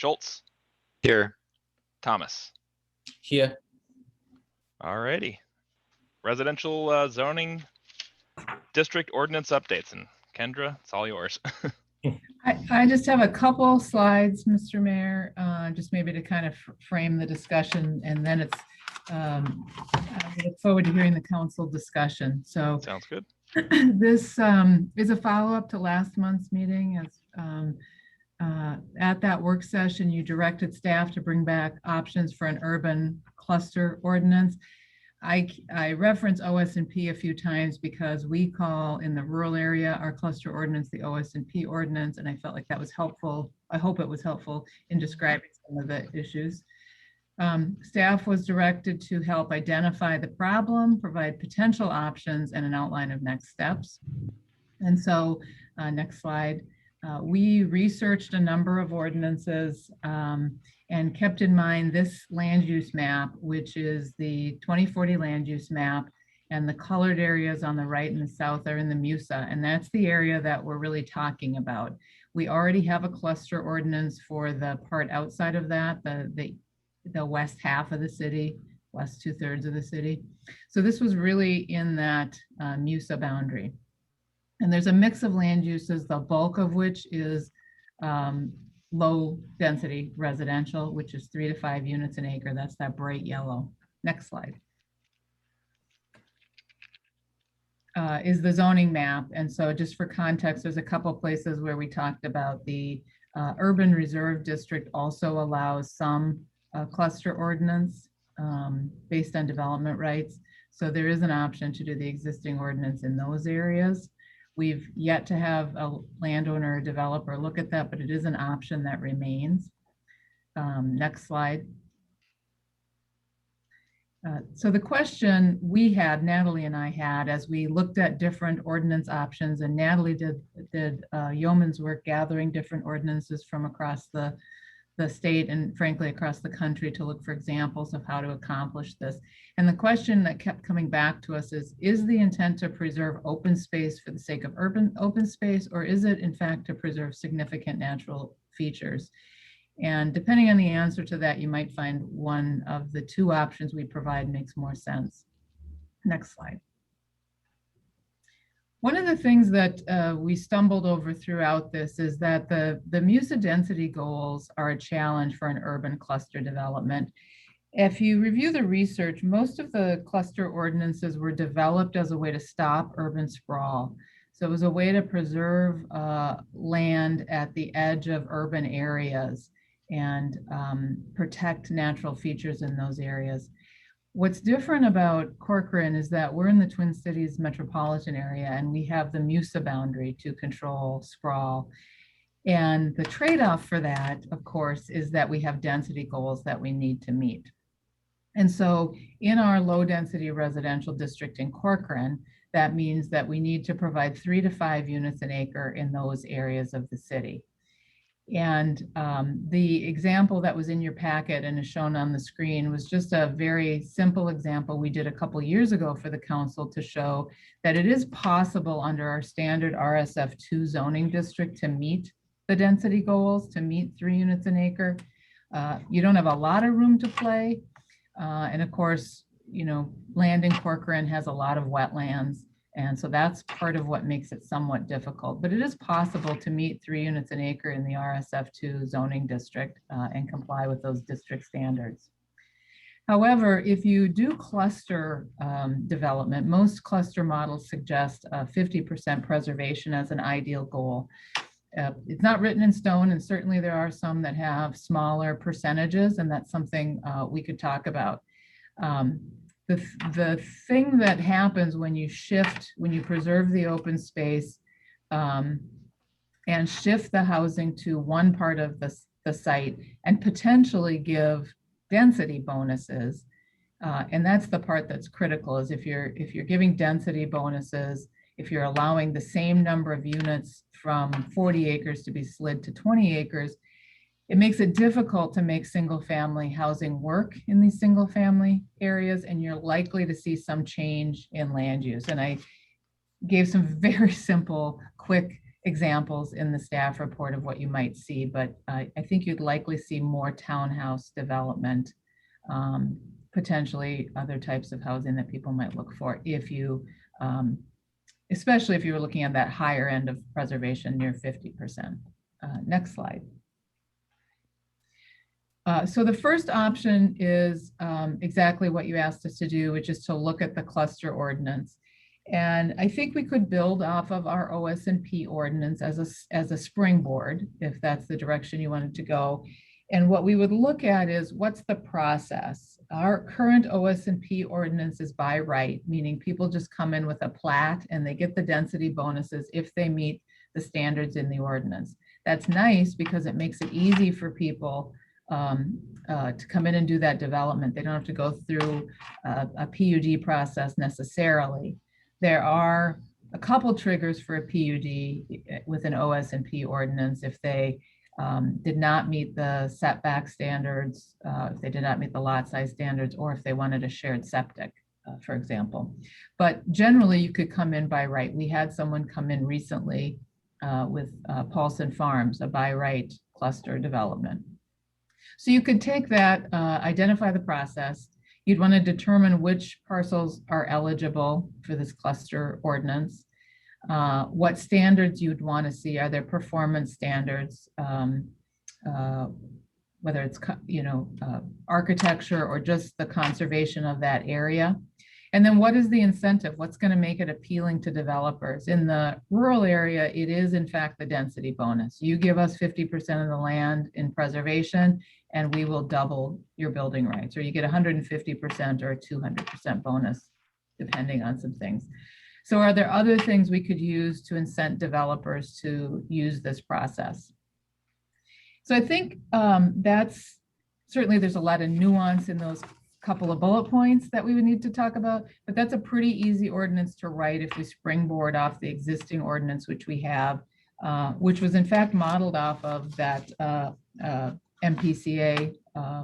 Schultz, Here. Thomas. Here. Alrighty. Residential zoning district ordinance updates. And Kendra, it's all yours. I just have a couple slides, Mr. Mayor, just maybe to kind of frame the discussion, and then it's, I look forward to hearing the council discussion. So Sounds good. this is a follow-up to last month's meeting. As at that work session, you directed staff to bring back options for an urban cluster ordinance. I reference OS&P a few times because we call in the rural area our cluster ordinance the OS&P ordinance, and I felt like that was helpful. I hope it was helpful in describing some of the issues. Staff was directed to help identify the problem, provide potential options, and an outline of next steps. And so, next slide. We researched a number of ordinances and kept in mind this land use map, which is the 2040 land use map, and the colored areas on the right and the south are in the MUSA, and that's the area that we're really talking about. We already have a cluster ordinance for the part outside of that, the west half of the city, west 2/3 of the city. So this was really in that MUSA boundary. And there's a mix of land uses, the bulk of which is low density residential, which is 3 to 5 units an acre. That's that bright yellow. Next slide. Is the zoning map. And so just for context, there's a couple places where we talked about the urban reserve district also allows some cluster ordinance based on development rights. So there is an option to do the existing ordinance in those areas. We've yet to have a landowner or developer look at that, but it is an option that remains. Next slide. So the question we had, Natalie and I had, as we looked at different ordinance options, and Natalie did yeoman's work gathering different ordinances from across the state and frankly across the country to look for examples of how to accomplish this. And the question that kept coming back to us is the intent to preserve open space for the sake of urban open space, or is it in fact to preserve significant natural features? And depending on the answer to that, you might find one of the two options we provide makes more sense. Next slide. One of the things that we stumbled over throughout this is that the MUSA density goals are a challenge for an urban cluster development. If you review the research, most of the cluster ordinances were developed as a way to stop urban sprawl. So it was a way to preserve land at the edge of urban areas and protect natural features in those areas. What's different about Corcoran is that we're in the Twin Cities metropolitan area and we have the MUSA boundary to control sprawl. And the trade-off for that, of course, is that we have density goals that we need to meet. And so in our low density residential district in Corcoran, that means that we need to provide 3 to 5 units an acre in those areas of the city. And the example that was in your packet and is shown on the screen was just a very simple example we did a couple years ago for the council to show that it is possible under our standard RSF2 zoning district to meet the density goals, to meet 3 units an acre. You don't have a lot of room to play. And of course, you know, land in Corcoran has a lot of wetlands. And so that's part of what makes it somewhat difficult, but it is possible to meet 3 units an acre in the RSF2 zoning district and comply with those district standards. However, if you do cluster development, most cluster models suggest 50% preservation as an ideal goal. It's not written in stone, and certainly there are some that have smaller percentages, and that's something we could talk about. The thing that happens when you shift, when you preserve the open space and shift the housing to one part of the site and potentially give density bonuses, and that's the part that's critical, is if you're giving density bonuses, if you're allowing the same number of units from 40 acres to be slid to 20 acres, it makes it difficult to make single family housing work in these single family areas, and you're likely to see some change in land use. And I gave some very simple, quick examples in the staff report of what you might see, but I think you'd likely see more townhouse development, potentially other types of housing that people might look for if you, especially if you were looking at that higher end of preservation near 50%. Next slide. So the first option is exactly what you asked us to do, which is to look at the cluster ordinance. And I think we could build off of our OS&P ordinance as a springboard, if that's the direction you wanted to go. And what we would look at is what's the process? Our current OS&P ordinance is by right, meaning people just come in with a plat and they get the density bonuses if they meet the standards in the ordinance. That's nice because it makes it easy for people to come in and do that development. They don't have to go through a PUD process necessarily. There are a couple triggers for a PUD with an OS&P ordinance if they did not meet the setback standards, if they did not meet the lot size standards, or if they wanted a shared septic, for example. But generally, you could come in by right. We had someone come in recently with Paulson Farms, a by right cluster development. So you could take that, identify the process. You'd want to determine which parcels are eligible for this cluster ordinance, what standards you'd want to see. Are there performance standards, whether it's architecture or just the conservation of that area? And then what is the incentive? What's going to make it appealing to developers? In the rural area, it is in fact the density bonus. You give us 50% of the land in preservation and we will double your building rights, or you get 150% or a 200% bonus, depending on some things. So are there other things we could use to incent developers to use this process? So I think that's certainly, there's a lot of nuance in those couple of bullet points that we would need to talk about, but that's a pretty easy ordinance to write if we springboard off the existing ordinance, which we have, which was in fact modeled off of that MPCA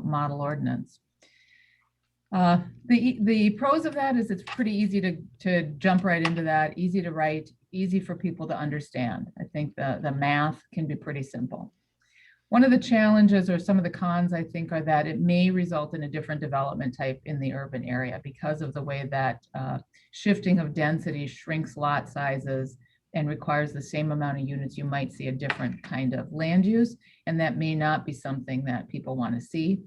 model ordinance. The pros of that is it's pretty easy to jump right into that, easy to write, easy for people to understand. I think the math can be pretty simple. One of the challenges or some of the cons, I think, are that it may result in a different development type in the urban area because of the way that shifting of density shrinks lot sizes and requires the same amount of units. You might see a different kind of land use, and that may not be something that people want to see.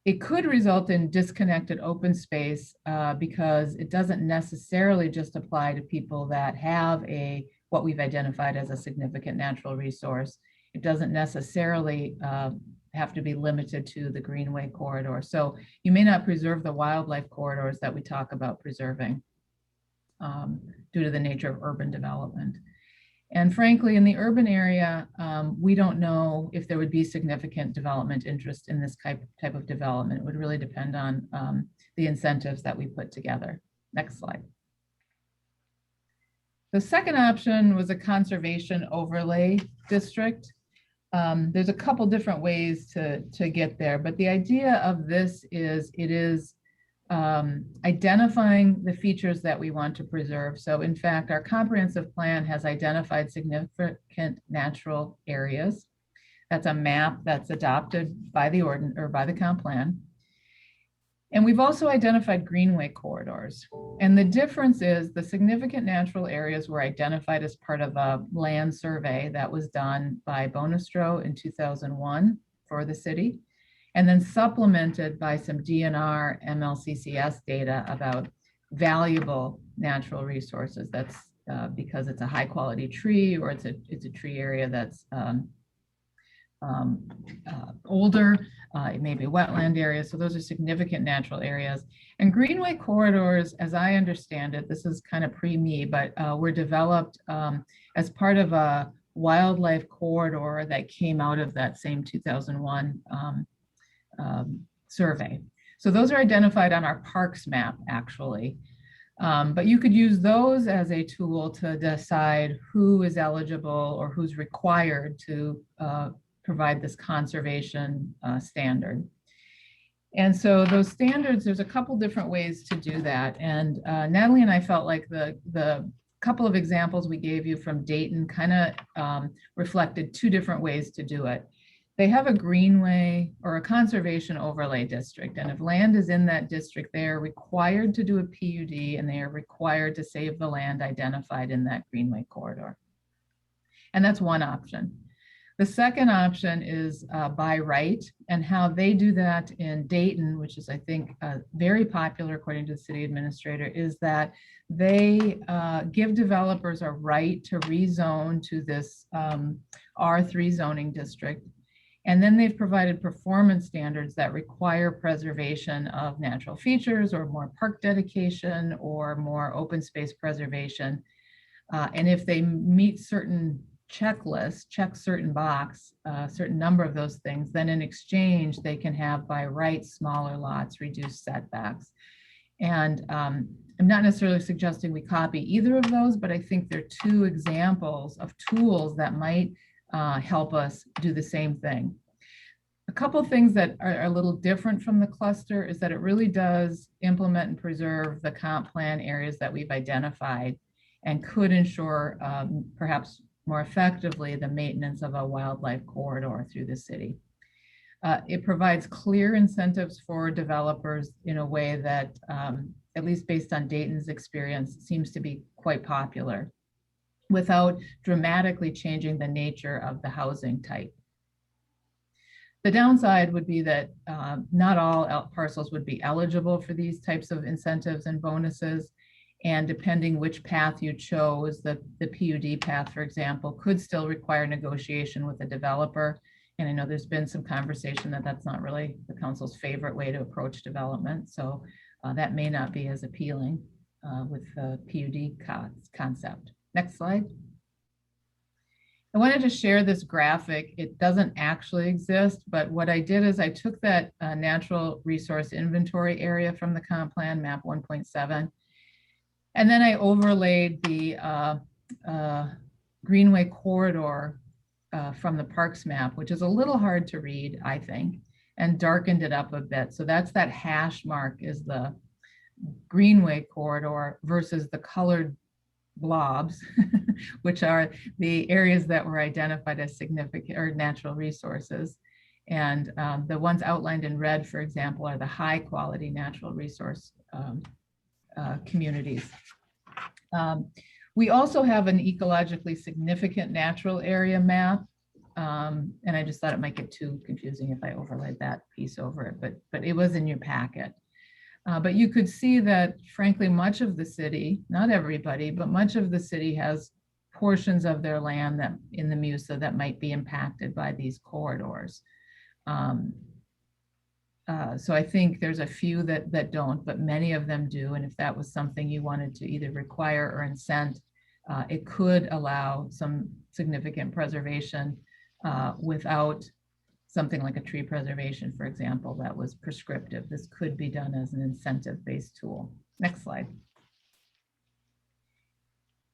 It could result in disconnected open space because it doesn't necessarily just apply to people that have what we've identified as a significant natural resource. It doesn't necessarily have to be limited to the Greenway corridor. So you may not preserve the wildlife corridors that we talk about preserving due to the nature of urban development. And frankly, in the urban area, we don't know if there would be significant development interest in this type of development. It would really depend on the incentives that we put together. Next slide. The second option was a conservation overlay district. There's a couple different ways to get there, but the idea of this is it is identifying the features that we want to preserve. So in fact, our comprehensive plan has identified significant natural areas. That's a map that's adopted by the ordinance or by the comp plan. And we've also identified greenway corridors. And the difference is the significant natural areas were identified as part of a land survey that was done by Bonestro in 2001 for the city, and then supplemented by some DNR MLCCS data about valuable natural resources. That's because it's a high quality tree, or it's a tree area that's older, it may be a wetland area. So those are significant natural areas. And greenway corridors, as I understand it, this is kind of pre-me, but were developed as part of a wildlife corridor that came out of that same 2001 survey. So those are identified on our parks map, actually. But you could use those as a tool to decide who is eligible or who's required to provide this conservation standard. And so those standards, there's a couple different ways to do that. And Natalie and I felt like the couple of examples we gave you from Dayton kind of reflected two different ways to do it. They have a greenway or a conservation overlay district, and if land is in that district, they are required to do a PUD, and they are required to save the land identified in that greenway corridor. And that's one option. The second option is by right, and how they do that in Dayton, which is, I think, very popular according to the city administrator, is that they give developers a right to rezone to this R3 zoning district. And then they've provided performance standards that require preservation of natural features or more park dedication or more open space preservation. And if they meet certain checklists, check certain box, certain number of those things, then in exchange, they can have by right smaller lots, reduced setbacks. And I'm not necessarily suggesting we copy either of those, but I think they're two examples of tools that might help us do the same thing. A couple things that are a little different from the cluster is that it really does implement and preserve the comp plan areas that we've identified and could ensure perhaps more effectively the maintenance of a wildlife corridor through the city. It provides clear incentives for developers in a way that, at least based on Dayton's experience, seems to be quite popular without dramatically changing the nature of the housing type. The downside would be that not all parcels would be eligible for these types of incentives and bonuses. And depending which path you chose, the PUD path, for example, could still require negotiation with the developer. And I know there's been some conversation that that's not really the council's favorite way to approach development. So that may not be as appealing with the PUD concept. Next slide. I wanted to share this graphic. It doesn't actually exist, but what I did is I took that natural resource inventory area from the comp plan, map 1.7, and then I overlaid the Greenway corridor from the parks map, which is a little hard to read, I think, and darkened it up a bit. So that's that hash mark is the Greenway corridor versus the colored blobs, which are the areas that were identified as significant or natural resources. And the ones outlined in red, for example, are the high quality natural resource communities. We also have an ecologically significant natural area map. And I just thought it might get too confusing if I overlaid that piece over it, but it was in your packet. But you could see that, frankly, much of the city, not everybody, but much of the city has portions of their land that in the MUSA that might be impacted by these corridors. So I think there's a few that don't, but many of them do. And if that was something you wanted to either require or incent, it could allow some significant preservation without something like a tree preservation, for example, that was prescriptive. This could be done as an incentive-based tool. Next slide.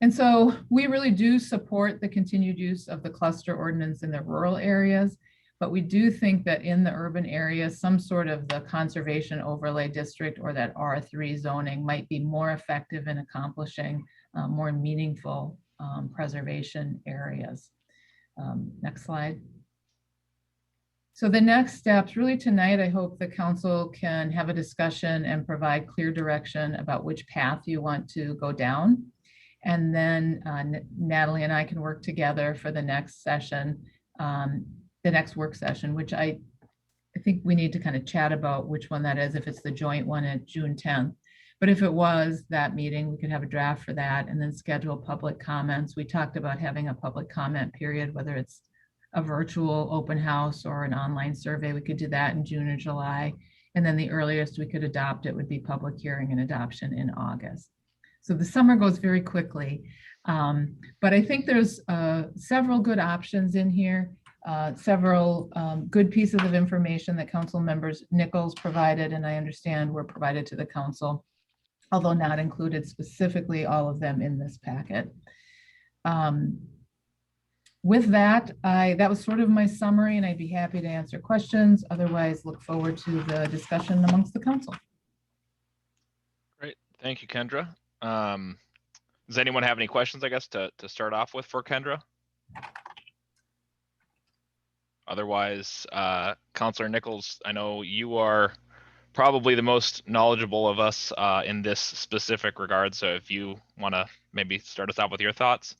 And so we really do support the continued use of the cluster ordinance in the rural areas, but we do think that in the urban areas, some sort of the conservation overlay district or that R3 zoning might be more effective in accomplishing more meaningful preservation areas. Next slide. So the next steps, really tonight, I hope the council can have a discussion and provide clear direction about which path you want to go down. And then Natalie and I can work together for the next session, the next work session, which I think we need to kind of chat about which one that is, if it's the joint one at June 10th. But if it was that meeting, we could have a draft for that and then schedule public comments. We talked about having a public comment period, whether it's a virtual open house or an online survey. We could do that in June or July. And then the earliest we could adopt it would be public hearing and adoption in August. So the summer goes very quickly. But I think there's several good options in here, several good pieces of information that council members Nichols provided, and I understand were provided to the council, although not included specifically all of them in this packet. With that, that was sort of my summary, and I'd be happy to answer questions. Otherwise, look forward to the discussion amongst the council. Great, thank you, Kendra. Does anyone have any questions, I guess, to start off with for Kendra? Otherwise, Counselor Nichols, I know you are probably the most knowledgeable of us in this specific regard. So if you want to maybe start us off with your thoughts.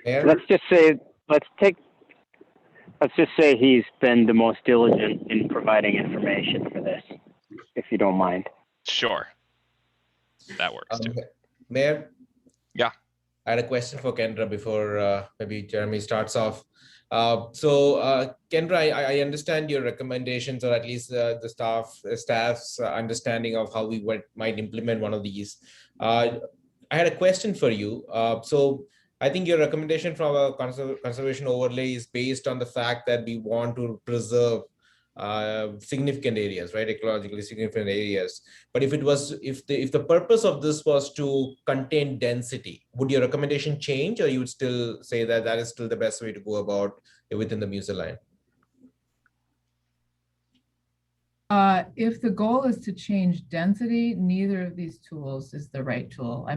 Mayor? Let's just say he's been the most diligent in providing information for this, if you don't mind. Sure. That works too. Mayor? Yeah. I had a question for Kendra before maybe Jeremy starts off. Kendra, I understand your recommendations, or at least the staff's understanding of how we might implement one of these. I had a question for you. So I think your recommendation from a conservation overlay is based on the fact that we want to preserve significant areas, right? Ecologically significant areas. But if the purpose of this was to contain density, would your recommendation change, or you would still say that that is still the best way to go about it within the MUSA line? If the goal is to change density, neither of these tools is the right tool.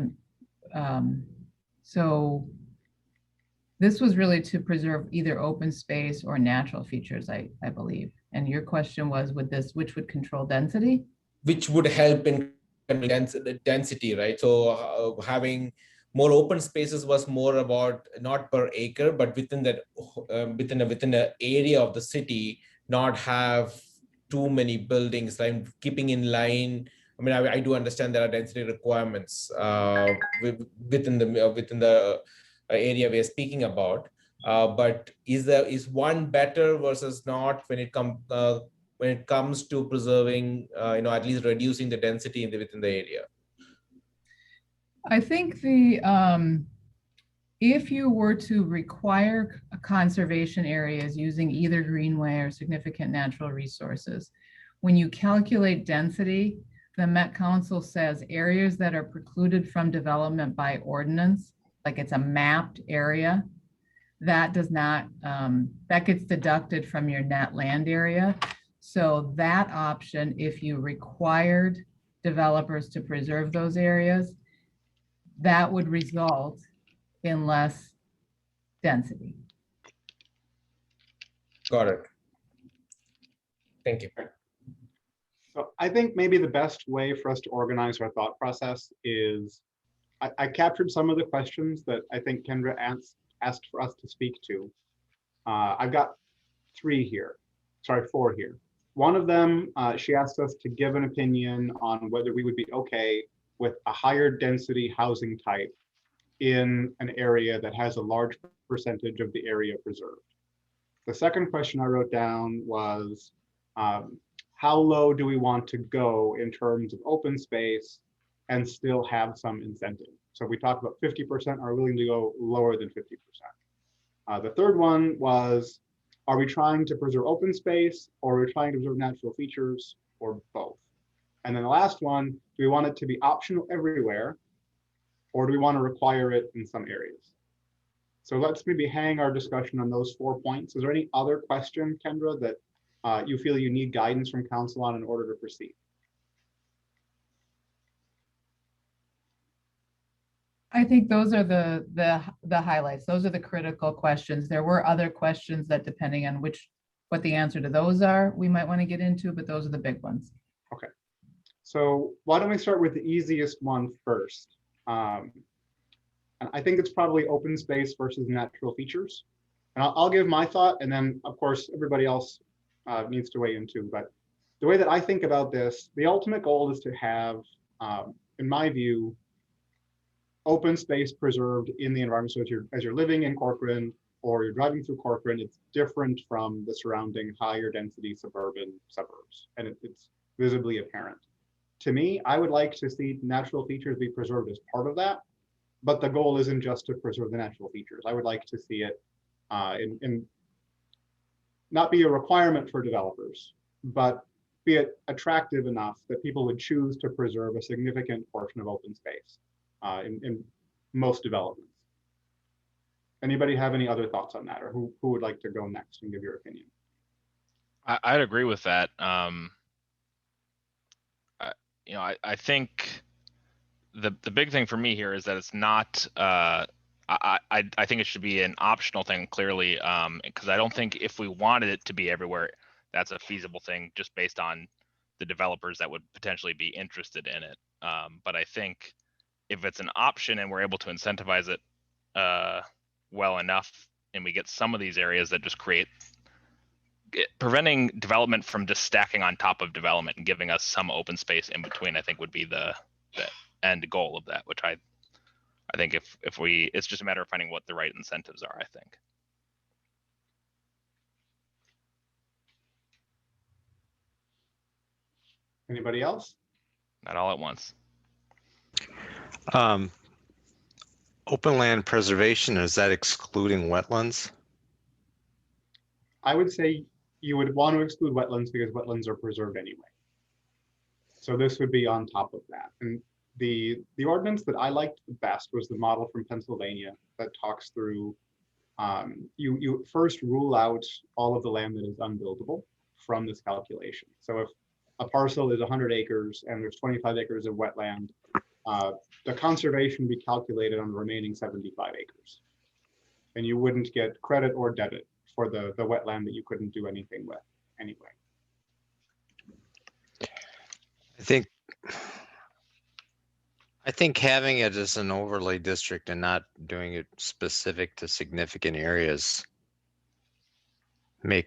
So this was really to preserve either open space or natural features, I believe. And your question was, which would control density? Which would help in density, right? So having more open spaces was more about not per acre, but within that within an area of the city, not have too many buildings, like keeping in line. I mean, I do understand there are density requirements within the area we are speaking about, but is one better versus not when it comes to preserving, at least reducing the density within the area? I think if you were to require conservation areas using either greenway or significant natural resources, when you calculate density, the Met Council says areas that are precluded from development by ordinance, like it's a mapped area, that does not, that gets deducted from your net land area. So that option, if you required developers to preserve those areas, that would result in less density. Got it. Thank you. So I think maybe the best way for us to organize our thought process is, I captured some of the questions that I think Kendra asked for us to speak to. I've got four here. One of them, she asked us to give an opinion on whether we would be okay with a higher density housing type in an area that has a large percentage of the area preserved. The second question I wrote down was, how low do we want to go in terms of open space and still have some incentive? So we talked about 50% are willing to go lower than 50%. The third one was, are we trying to preserve open space, or are we trying to preserve natural features, or both? And then the last one, do we want it to be optional everywhere, or do we want to require it in some areas? So let's maybe hang our discussion on those 4 points. Is there any other question, Kendra, that you feel you need guidance from council on in order to proceed? I think those are the highlights. Those are the critical questions. There were other questions that, depending on what the answer to those are, we might want to get into, but those are the big ones. Okay. So why don't we start with the easiest one first? And I think it's probably open space versus natural features. And I'll give my thought, and then of course everybody else needs to weigh in too. But the way that I think about this, the ultimate goal is to have, in my view, open space preserved in the environment. So as you're living in Corcoran or you're driving through Corcoran, it's different from the surrounding higher density suburban suburbs, and it's visibly apparent. To me, I would like to see natural features be preserved as part of that, but the goal isn't just to preserve the natural features. I would like to see it in not be a requirement for developers, but be it attractive enough that people would choose to preserve a significant portion of open space in most developments. Anybody have any other thoughts on that, or who would like to go next and give your opinion? I'd agree with that. I think the big thing for me here is that it's not. I think it should be an optional thing clearly, because I don't think if we wanted it to be everywhere, that's a feasible thing just based on the developers that would potentially be interested in it. But I think if it's an option and we're able to incentivize it well enough, and we get some of these areas that just preventing development from just stacking on top of development and giving us some open space in between, I think would be the end goal of that, which I think if it's just a matter of finding what the right incentives are, I think. Anybody else? Not all at once. Open land preservation, is that excluding wetlands? I would say you would want to exclude wetlands because wetlands are preserved anyway. So this would be on top of that. And the ordinance that I liked the best was the model from Pennsylvania that talks through, you first rule out all of the land that is unbuildable from this calculation. So if a parcel is 100 acres and there's 25 acres of wetland, the conservation be calculated on the remaining 75 acres. And you wouldn't get credit or debit for the wetland that you couldn't do anything with anyway. I think having it as an overlay district and not doing it specific to significant areas may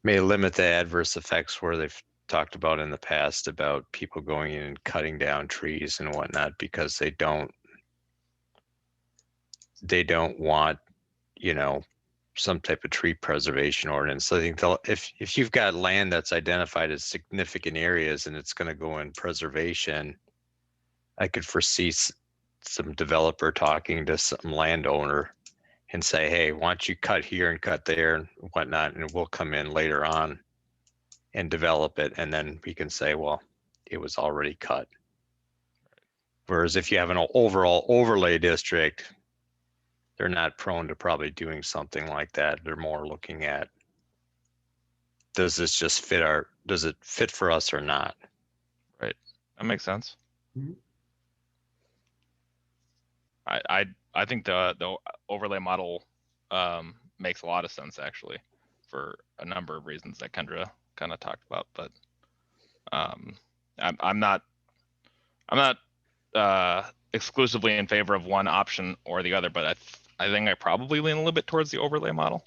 limit the adverse effects where they've talked about in the past about people going in and cutting down trees and whatnot because they don't want, some type of tree preservation ordinance. I think if you've got land that's identified as significant areas and it's going to go in preservation, I could foresee some developer talking to some landowner and say, hey, why don't you cut here and cut there and whatnot, and we'll come in later on and develop it, and then we can say, well, it was already cut. Whereas if you have an overall overlay district, they're not prone to probably doing something like that. They're more looking at, does this just does it fit for us or not? Right. That makes sense. Mhm. I think the overlay model makes a lot of sense actually for a number of reasons that Kendra kind of talked about, but I'm not exclusively in favor of one option or the other, but I think I probably lean a little bit towards the overlay model.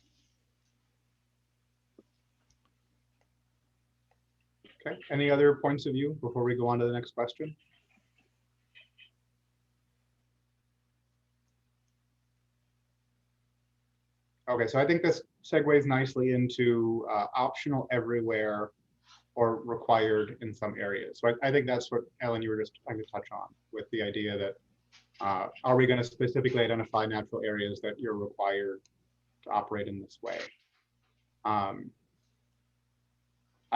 Okay, any other points of view before we go on to the next question? Okay, so I think this segues nicely into optional everywhere or required in some areas. So I think that's what, Ellen, you were just trying to touch on with the idea that are we going to specifically identify natural areas that you're required to operate in this way? I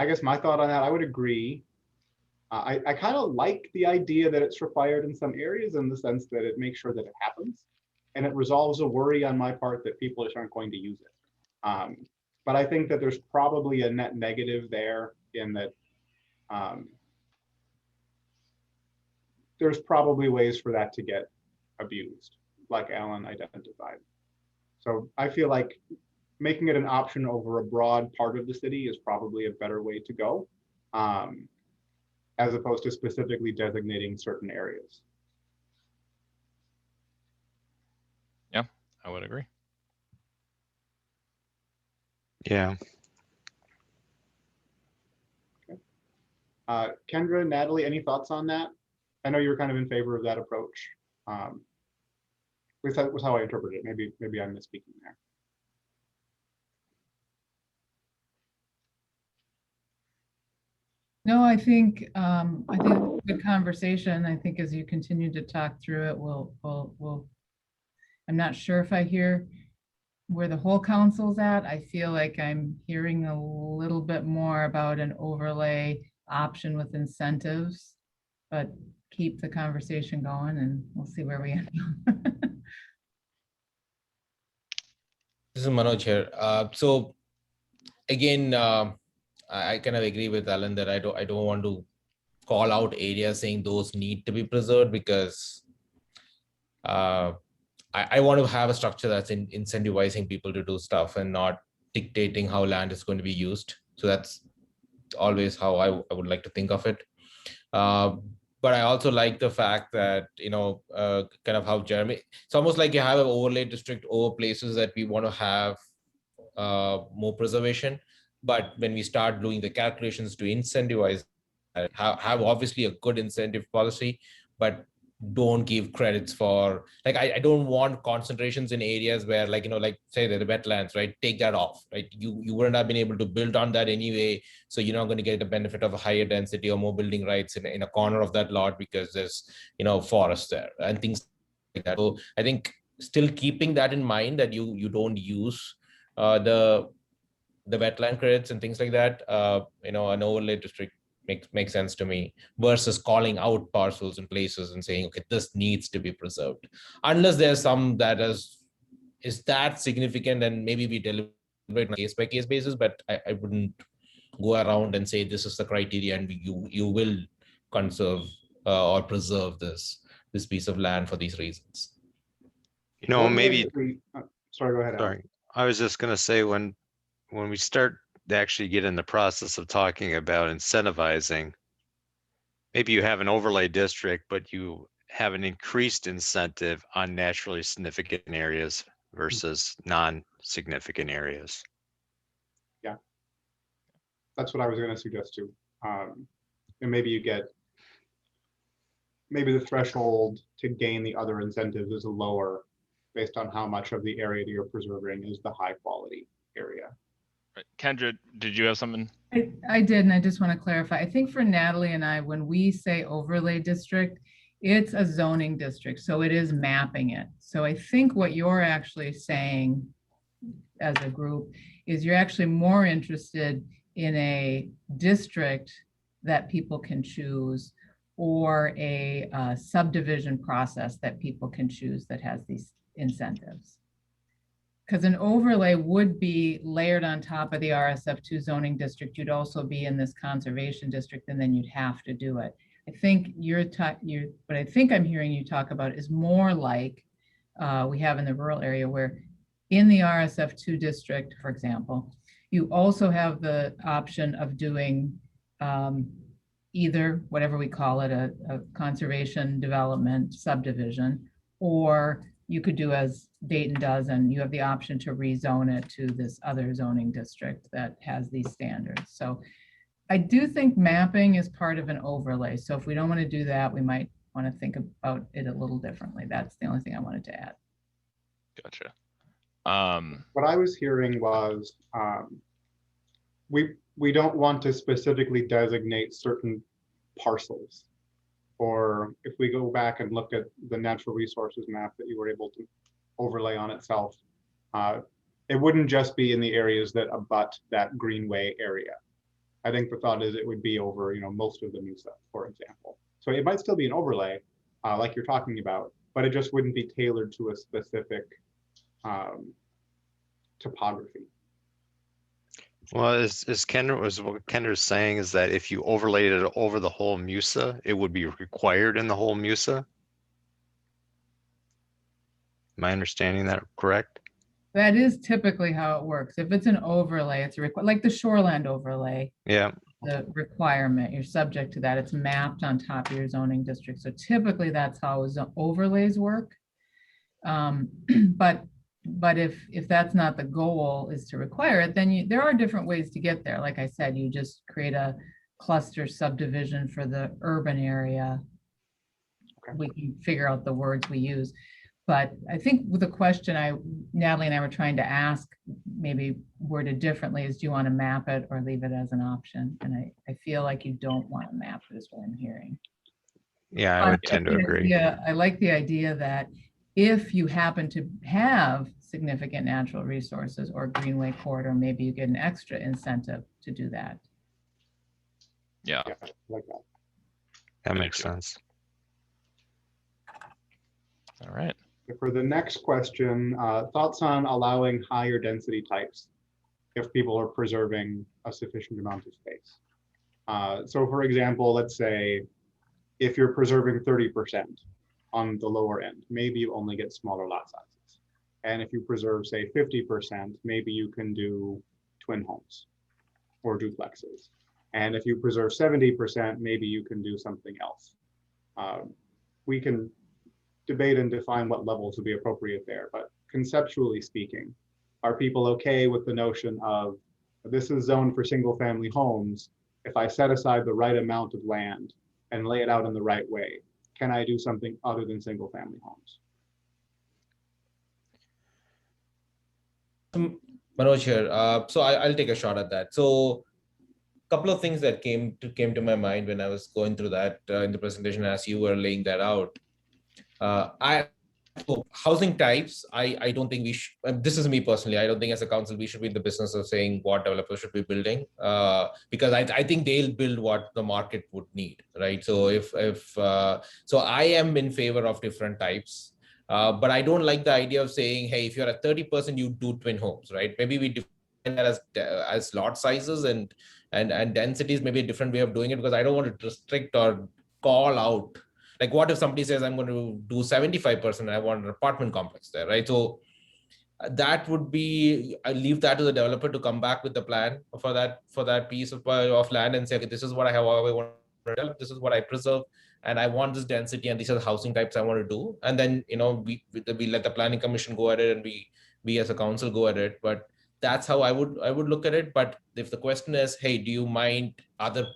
guess my thought on that, I would agree. I kind of like the idea that it's required in some areas in the sense that it makes sure that it happens and it resolves a worry on my part that people just aren't going to use it. But I think that there's probably a net negative there in that there's probably ways for that to get abused, like Alan identified. So I feel like making it an option over a broad part of the city is probably a better way to go, as opposed to specifically designating certain areas. Yeah, I would agree. Yeah. Okay. Kendra, Natalie, any thoughts on that? I know you were kind of in favor of that approach. At least that was how I interpreted it. Maybe I'm misspeaking there. No, I think it's a good conversation. I think as you continue to talk through it, we'll I'm not sure if I hear where the whole council's at. I feel like I'm hearing a little bit more about an overlay option with incentives, but keep the conversation going and we'll see where we end up. This is Manoj here. So again, I kind of agree with Alan that I don't want to call out areas saying those need to be preserved, because I want to have a structure that's incentivizing people to do stuff and not dictating how land is going to be used. So that's always how I would like to think of it. But I also like the fact that, kind of how Jeremy, it's almost like you have an overlay district over places that we want to have more preservation. But when we start doing the calculations to incentivize, have obviously a good incentive policy, but don't give credits for, like, I don't want concentrations in areas where, like, like say the wetlands, right? Take that off, right? You wouldn't have been able to build on that anyway. So you're not going to get the benefit of a higher density or more building rights in a corner of that lot because there's, forest there and things like that. So I think still keeping that in mind, that you don't use the wetland credits and things like that, an overlay district makes sense to me, versus calling out parcels and places and saying, okay, this needs to be preserved, unless there's some that is that significant, and maybe we deliberate on a case by case basis. But I wouldn't go around and say this is the criteria and you will conserve or preserve this piece of land for these reasons. One way Maybe, that sorry, go ahead. Alex. sorry, I was just gonna say, when we start to actually get in the process of talking about incentivizing, maybe you have an overlay district, but you have an increased incentive on naturally significant areas versus non-significant areas. Yeah, that's what I was going to suggest too. And maybe you get, maybe the threshold to gain the other incentives is lower based on how much of the area that you're preserving is the high quality area. Right. Kendra, did you have something? I did, and I just want to clarify. I think for Natalie and I, when we say overlay district, it's a zoning district, so it is mapping it. So I think what you're actually saying as a group is you're actually more interested in a district that people can choose, or a subdivision process that people can choose that has these incentives. Because an overlay would be layered on top of the RSF2 zoning district. You'd also be in this conservation district, and then you'd have to do it. I think what I think I'm hearing you talk about is more like we have in the rural area, where in the RSF2 district, for example, you also have the option of doing either whatever we call it, a conservation development subdivision, or you could do as Dayton does, and you have the option to rezone it to this other zoning district that has these standards. So I do think mapping is part of an overlay. So if we don't want to do that, we might want to think about it a little differently. That's the only thing I wanted to add. Gotcha. What I was hearing was we don't want to specifically designate certain parcels. Or if we go back and look at the natural resources map that you were able to overlay on itself, it wouldn't just be in the areas that abut that greenway area. I think the thought is it would be over, most of the MUSA, for example. So it might still be an overlay, like you're talking about, but it just wouldn't be tailored to a specific topography. Well, what Kendra's saying is that if you overlaid it over the whole MUSA, it would be required in the whole MUSA. Am I understanding that correct? That is typically how it works. If it's an overlay, it's like the shoreland overlay. Yeah. The requirement, you're subject to that. It's mapped on top of your zoning district. So typically that's how overlays work. But if that's not the goal, is to require it, then there are different ways to get there. Like I said, you just create a cluster subdivision for the urban area. Okay. We can figure out the words we use. But I think with the question Natalie and I were trying to ask, maybe worded differently, is do you want to map it or leave it as an option? And I feel like you don't want to map it, is what I'm hearing. Yeah, I would tend to agree. Yeah, I like the idea that if you happen to have significant natural resources or greenway corridor, maybe you get an extra incentive to do that. Yeah, like that. That makes sense. All right. For the next question, thoughts on allowing higher density types if people are preserving a sufficient amount of space? So for example, let's say if you're preserving 30% on the lower end, maybe you only get smaller lot sizes. And if you preserve, say, 50%, maybe you can do twin homes or duplexes. And if you preserve 70%, maybe you can do something else. We can debate and define what levels would be appropriate there, but conceptually speaking, are people okay with the notion of this is zoned for single family homes? If I set aside the right amount of land and lay it out in the right way, can I do something other than single family homes? Manoj here. So I'll take a shot at that. So a couple of things that came to my mind when I was going through that in the presentation as you were laying that out. Housing types, I don't think we should, this is me personally, I don't think as a council we should be in the business of saying what developers should be building, because I think they'll build what the market would need, right? So so I am in favor of different types, but I don't like the idea of saying, hey, if you're at 30%, you do twin homes, right? Maybe we define that as lot sizes and densities, maybe a different way of doing it, because I don't want to restrict or call out. Like, what if somebody says, I'm going to do 75% and I want an apartment complex there, right? So that would be, I leave that to the developer to come back with the plan for that piece of land and say, okay, this is what I have, how I want to develop, this is what I preserve, and I want this density, and these are the housing types I want to do. And then, you know, we let the planning commission go at it, and we as a council go at it. But that's how I would look at it. But if the question is, hey, do you mind other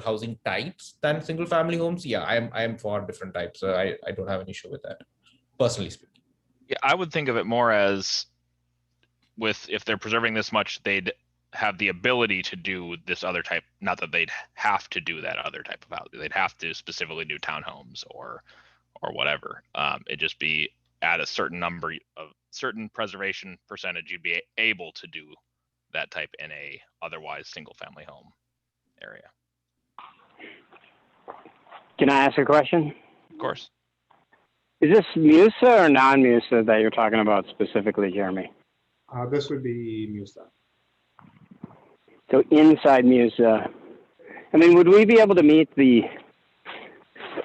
housing types than single family homes? Yeah, I am for different types. So I don't have an issue with that, personally speaking. Yeah, I would think of it more as if they're preserving this much, they'd have the ability to do this other type, not that they'd have to do that other type of housing. They'd have to specifically do townhomes or whatever. It'd just be at a certain number of certain preservation percentage, you'd be able to do that type in a otherwise single family home area. Can I ask a question? Of course. Is this MUSA or non-MUSA that you're talking about specifically, Jeremy? This would be MUSA. So inside MUSA, I mean, would we be able to meet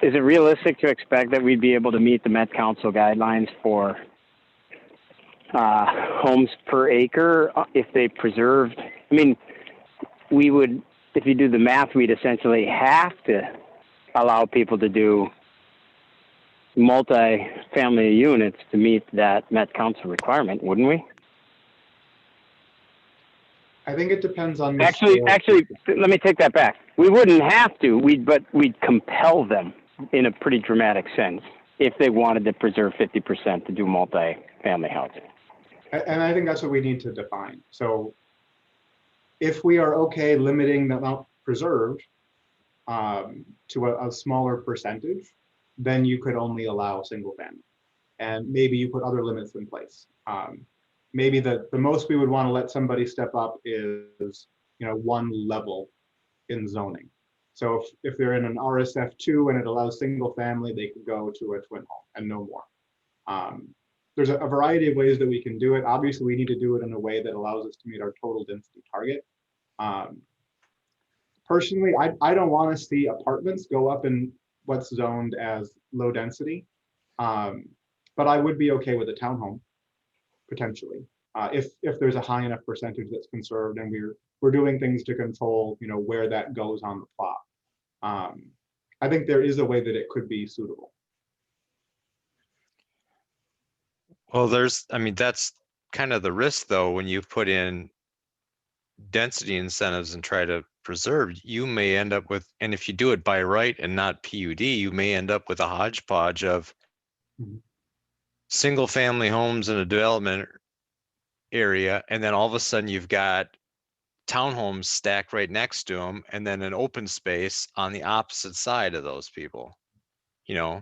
is it realistic to expect that we'd be able to meet the Met Council guidelines for homes per acre if they preserved? I mean, we would, if you do the math, we'd essentially have to allow people to do multi-family units to meet that Met Council requirement, wouldn't we? I think it depends on the Actually, let me take that back. We wouldn't have to, but we'd compel them in a pretty dramatic sense if they wanted to preserve 50% to do multi-family housing. And I think that's what we need to define. So if we are okay limiting the amount preserved to a smaller percentage, then you could only allow single family. And maybe you put other limits in place. Maybe the most we would want to let somebody step up is, you know, one level in zoning. So if they're in an RSF2 and it allows single family, they could go to a twin home and no more. There's a variety of ways that we can do it. Obviously, we need to do it in a way that allows us to meet our total density target. Personally, I don't want to see apartments go up in what's zoned as low density, but I would be okay with a townhome potentially if there's a high enough percentage that's conserved and we're doing things to control, you know, where that goes on the plot. I think there is a way that it could be suitable. Well, I mean, that's kind of the risk though, when you put in density incentives and try to preserve, you may end up with, and if you do it by right and not PUD, you may end up with a hodgepodge of single family homes in a development area. And then all of a sudden you've got townhomes stacked right next to them, and then an open space on the opposite side of those people, you know,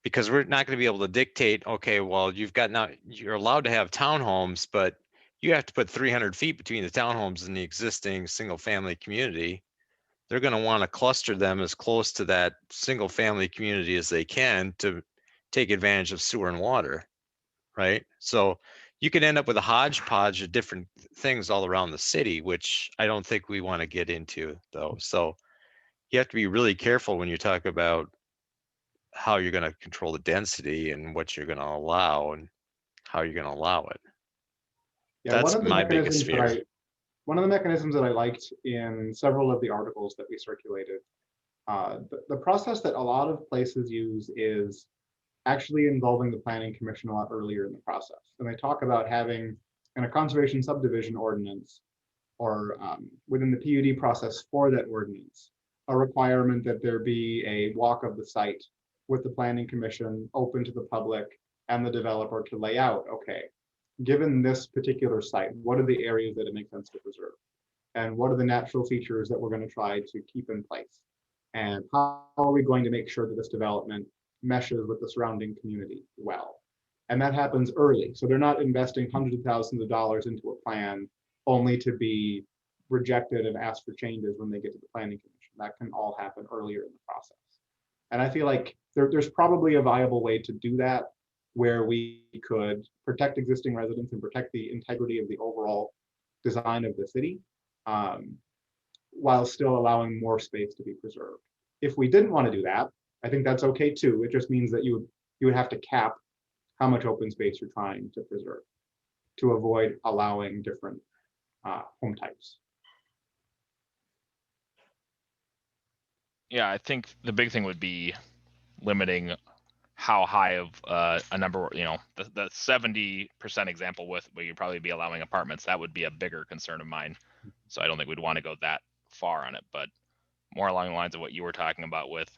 because we're not going to be able to dictate, okay, well, you're allowed to have townhomes, but you have to put 300 feet between the townhomes and the existing single family community. They're going to want to cluster them as close to that single family community as they can to take advantage of sewer and water, right? So you could end up with a hodgepodge of different things all around the city, which I don't think we want to get into though. So you have to be really careful when you talk about how you're going to control the density and what you're going to allow and how you're going to allow it. Yeah, That's my biggest fear. One of the mechanisms that I liked in several of the articles that we circulated, the process that a lot of places use is actually involving the planning commission a lot earlier in the process. And they talk about having in a conservation subdivision ordinance or within the PUD process for that ordinance, a requirement that there be a walk of the site with the planning commission open to the public and the developer to lay out, okay, given this particular site, what are the areas that it makes sense to preserve? And what are the natural features that we're going to try to keep in place? And how are we going to make sure that this development meshes with the surrounding community well? And that happens early. So they're not investing hundreds of thousands of dollars into a plan only to be rejected and asked for changes when they get to the planning commission. That can all happen earlier in the process. And I feel like there's probably a viable way to do that where we could protect existing residents and protect the integrity of the overall design of the city, while still allowing more space to be preserved. If we didn't want to do that, I think that's okay too. It just means that you would have to cap how much open space you're trying to preserve to avoid allowing different home types. Yeah, I think the big thing would be limiting how high of a number, the 70% example with where you'd probably be allowing apartments, that would be a bigger concern of mine. So I don't think we'd want to go that far on it, but more along the lines of what you were talking about with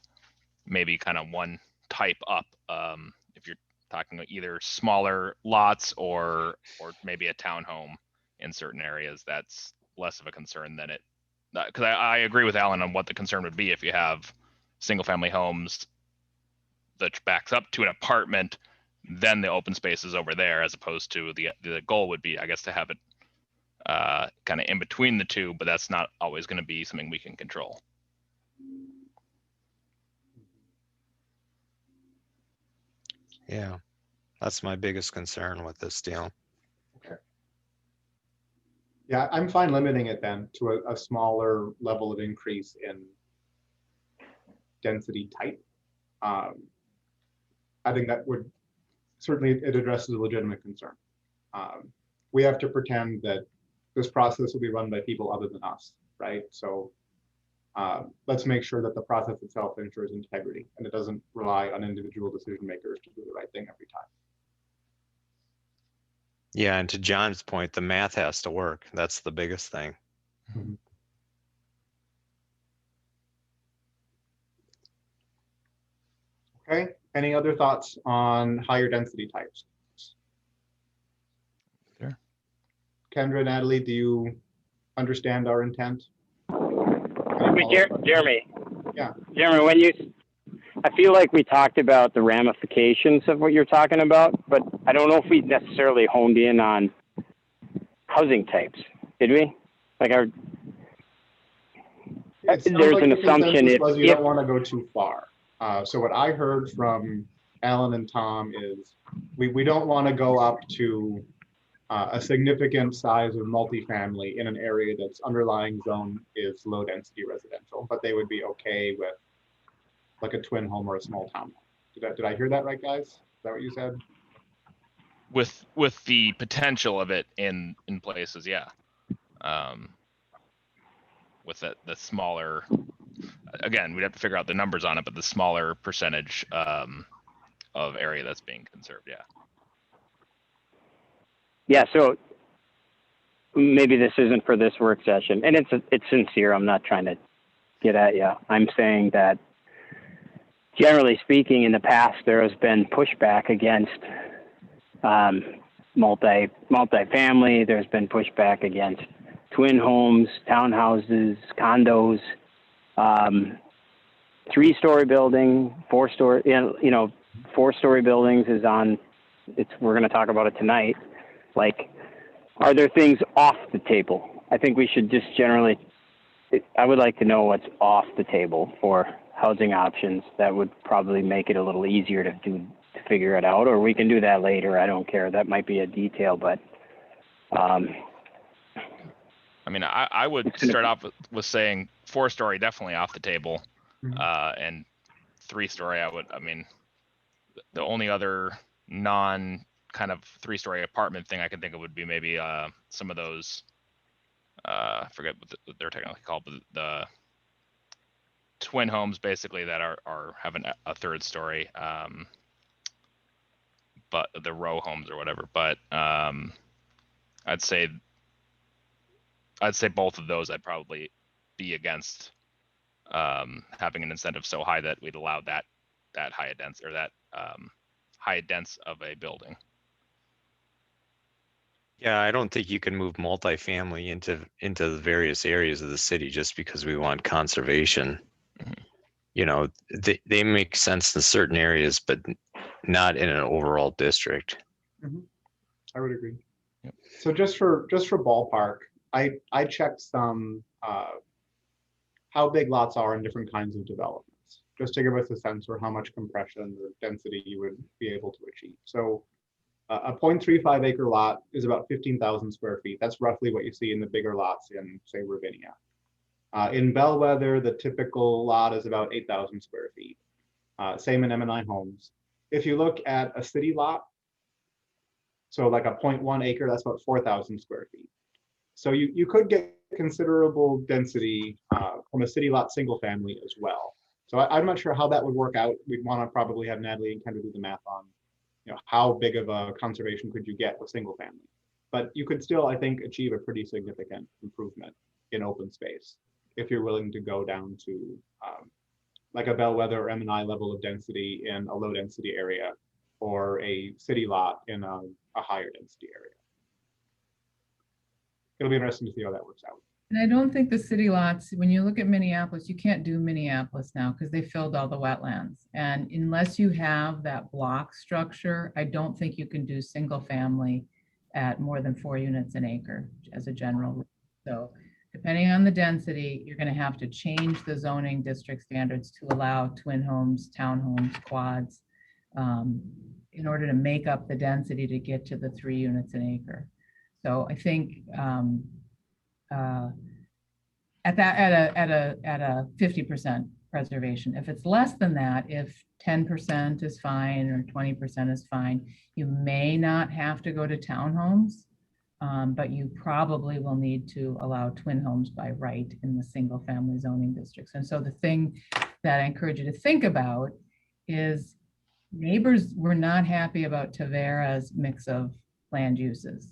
maybe kind of one type up. If you're talking about either smaller lots or maybe a townhome in certain areas, that's less of a concern than it. Because I agree with Alan on what the concern would be if you have single family homes that backs up to an apartment, then the open space is over there, as opposed to the goal would be, I guess, to have it kind of in between the two, but that's not always going to be something we can control. Yeah, that's my biggest concern with this deal. Okay. Yeah, I'm fine limiting it then to a smaller level of increase in density type. I think that would certainly, it addresses a legitimate concern. We have to pretend that this process will be run by people other than us, right? So let's make sure that the process itself ensures integrity and it doesn't rely on individual decision makers to do the right thing every time. Yeah, and to John's point, the math has to work. That's the biggest thing. Mm-hmm. Okay, any other thoughts on higher density types? Sure. Kendra, Natalie, do you understand our intent? Jeremy. Yeah. Jeremy, I feel like we talked about the ramifications of what you're talking about, but I don't know if we necessarily honed in on housing types, did we? Like there's an assumption if you don't want to go too far. So what I heard from Alan and Tom is we don't want to go up to a significant size of multifamily in an area that's underlying zone is low density residential, but they would be okay with like a twin home or a small town. Did I hear that right, guys? Is that what you said? With the potential of it in places, yeah. With the smaller, again, we'd have to figure out the numbers on it, but the smaller percentage of area that's being conserved, yeah. Yeah, so maybe this isn't for this work session, and it's sincere. I'm not trying to get at you. I'm saying that generally speaking, in the past, there has been pushback against multifamily. There's been pushback against twin homes, townhouses, condos, 3-story building, 4-story. 4-story buildings is on. We're going to talk about it tonight. Like, are there things off the table? I think we should just generally. I would like to know what's off the table for housing options that would probably make it a little easier to do to figure it out, or we can do that later. I don't care. That might be a detail, but I mean, I would It's gonna start be- off with saying 4-story definitely off the table, Mhm. and 3-story. I mean, the only other non kind of 3-story apartment thing I can think of would be maybe some of those. I forget what they're technically called, but the twin homes basically that are having a 3rd story, but the row homes or whatever. But I'd say both of those I'd probably be against having an incentive so high that we'd allow that high a dense or that high dense of a building. Yeah, I don't think you can move multifamily into the various areas of the city just because we want conservation. Mhm. You know, they make sense in certain areas, but not in an overall district. I would agree. Yep. So just for ballpark, I checked some how big lots are in different kinds of developments, just to give us a sense for how much compression or density you would be able to achieve. So a 0.35 acre lot is about 15,000 square feet. That's roughly what you see in the bigger lots in, say, Ravinia. In Bellwether, the typical lot is about 8,000 square feet. Same in M&I Homes. If you look at a city lot, so like a 0.1 acre, that's about 4,000 square feet. So you could get considerable density from a city lot single family as well. So I'm not sure how that would work out. We'd want to probably have Natalie and Kendra do the math on, how big of a conservation could you get with single family. But you could still, I think, achieve a pretty significant improvement in open space if you're willing to go down to like a Bellwether or M&I level of density in a low density area, or a city lot in a higher density area. It'll be interesting to see how that works out. And I don't think the city lots, when you look at Minneapolis, you can't do Minneapolis now because they filled all the wetlands. And unless you have that block structure, I don't think you can do single family at more than 4 units an acre as a general rule. So depending on the density, you're going to have to change the zoning district standards to allow twin homes, townhomes, quads, in order to make up the density to get to the 3 units an acre. So I think at a 50% preservation. If it's less than that, if 10% is fine or 20% is fine, you may not have to go to townhomes, but you probably will need to allow twin homes by right in the single family zoning districts. And so the thing that I encourage you to think about is neighbors were not happy about Tavera's mix of land uses.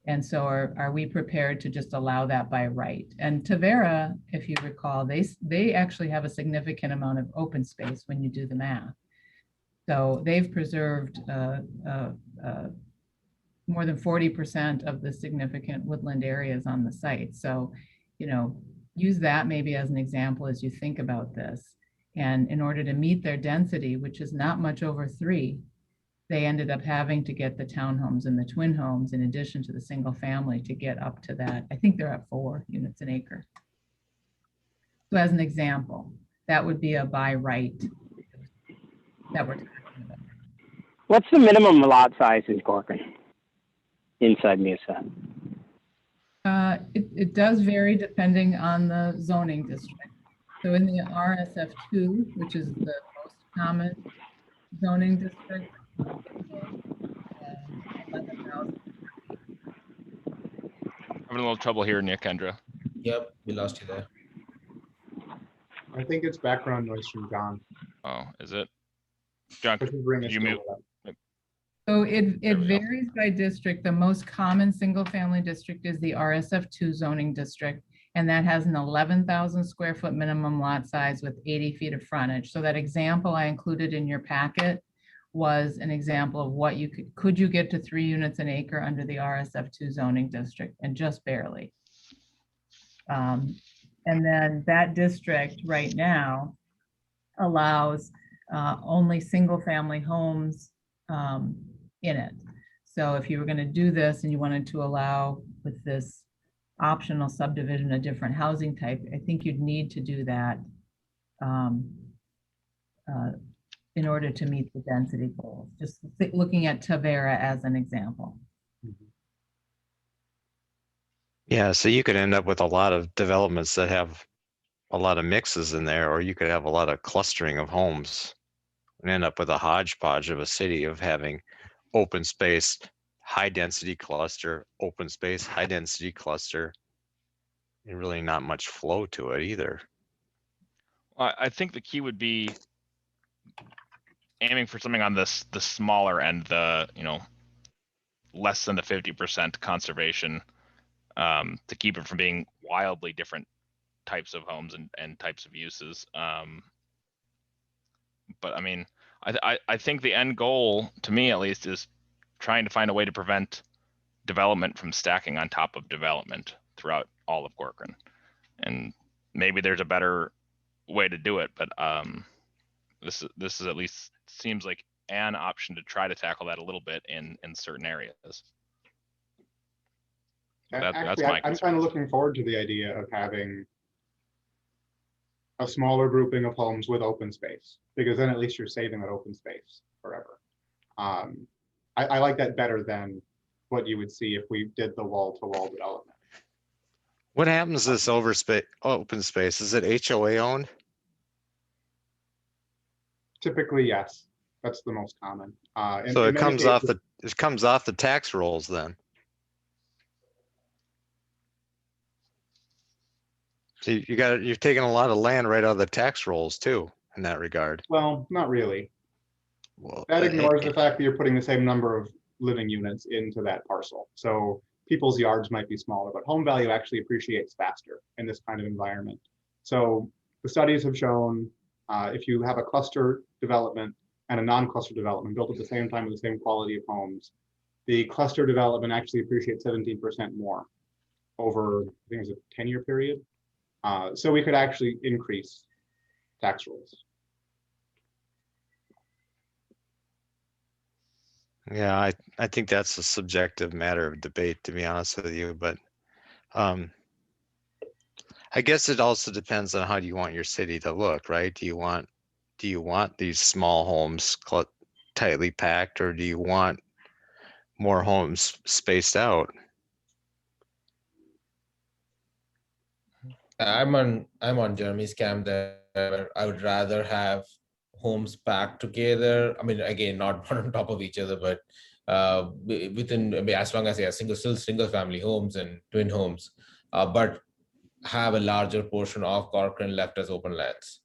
And so are we prepared to just allow that by right? And Tavera, if you recall, they actually have a significant amount of open space when you do the math. So they've preserved more than 40% of the significant woodland areas on the site. So, use that maybe as an example as you think about this. And in order to meet their density, which is not much over 3, they ended up having to get the townhomes and the twin homes in addition to the single family to get up to that. I think they're at 4 units an acre. So as an example, that would be a by right that we're talking about. What's the minimum lot size in Corcoran inside Musa? It does vary depending on the zoning district. So in the RSF2, which is the most common zoning district, 11,000. Having a little trouble here, Nick, Kendra. Yep, we lost you there. I think it's background noise from John. Oh, is it? John, Which will bring us you to mute? that. So it There we go. varies by district. The most common single family district is the RSF2 zoning district. And that has an 11,000 square foot minimum lot size with 80 feet of frontage. So that example I included in your packet was an example of what you could you get to 3 units an acre under the RSF2 zoning district, and just barely. And then that district right now allows only single family homes in it. So if you were going to do this and you wanted to allow with this optional subdivision a different housing type, I think you'd need to do that in order to meet the density goals. Just looking at Tavera as an example. Yeah, so you could end up with a lot of developments that have a lot of mixes in there, or you could have a lot of clustering of homes and end up with a hodgepodge of a city of having open space, high density cluster, open space, high density cluster, and really not much flow to it either. I think the key would be aiming for something on the smaller end, the less than the 50% conservation, to keep it from being wildly different types of homes and types of uses. But I mean, I think the end goal, to me at least, is trying to find a way to prevent development from stacking on top of development throughout all of Corcoran. And maybe there's a better way to do it, but this is at least seems like an option to try to tackle that a little bit in certain areas. Actually, I'm kind of looking forward to the idea of having a smaller grouping of homes with open space, because then at least you're saving that open space forever. I like that better than what you would see if we did the wall-to-wall development. What happens to this open space? Is it HOA owned? Typically, yes. That's the most common. So it comes off the tax rolls then. So you're taking a lot of land right out of the tax rolls too, in that regard. Well, not really. Well, That ignores the fact that you're putting the same number of living units into that parcel. So people's yards might be smaller, but home value actually appreciates faster in this kind of environment. So the studies have shown if you have a cluster development and a non-cluster development built at the same time with the same quality of homes, the cluster development actually appreciates 17% more over, I think it was a 10-year period. So we could actually increase tax rolls. Yeah, I think that's a subjective matter of debate, to be honest with you. But I guess it also depends on how do you want your city to look, right? Do you want these small homes tightly packed, or do you want more homes spaced out? I'm on Jeremy's camp there. I would rather have homes packed together. I mean, again, not one on top of each other, but within, I mean, as long as they are single family homes and twin homes, but have a larger portion of Corcoran left as open lands.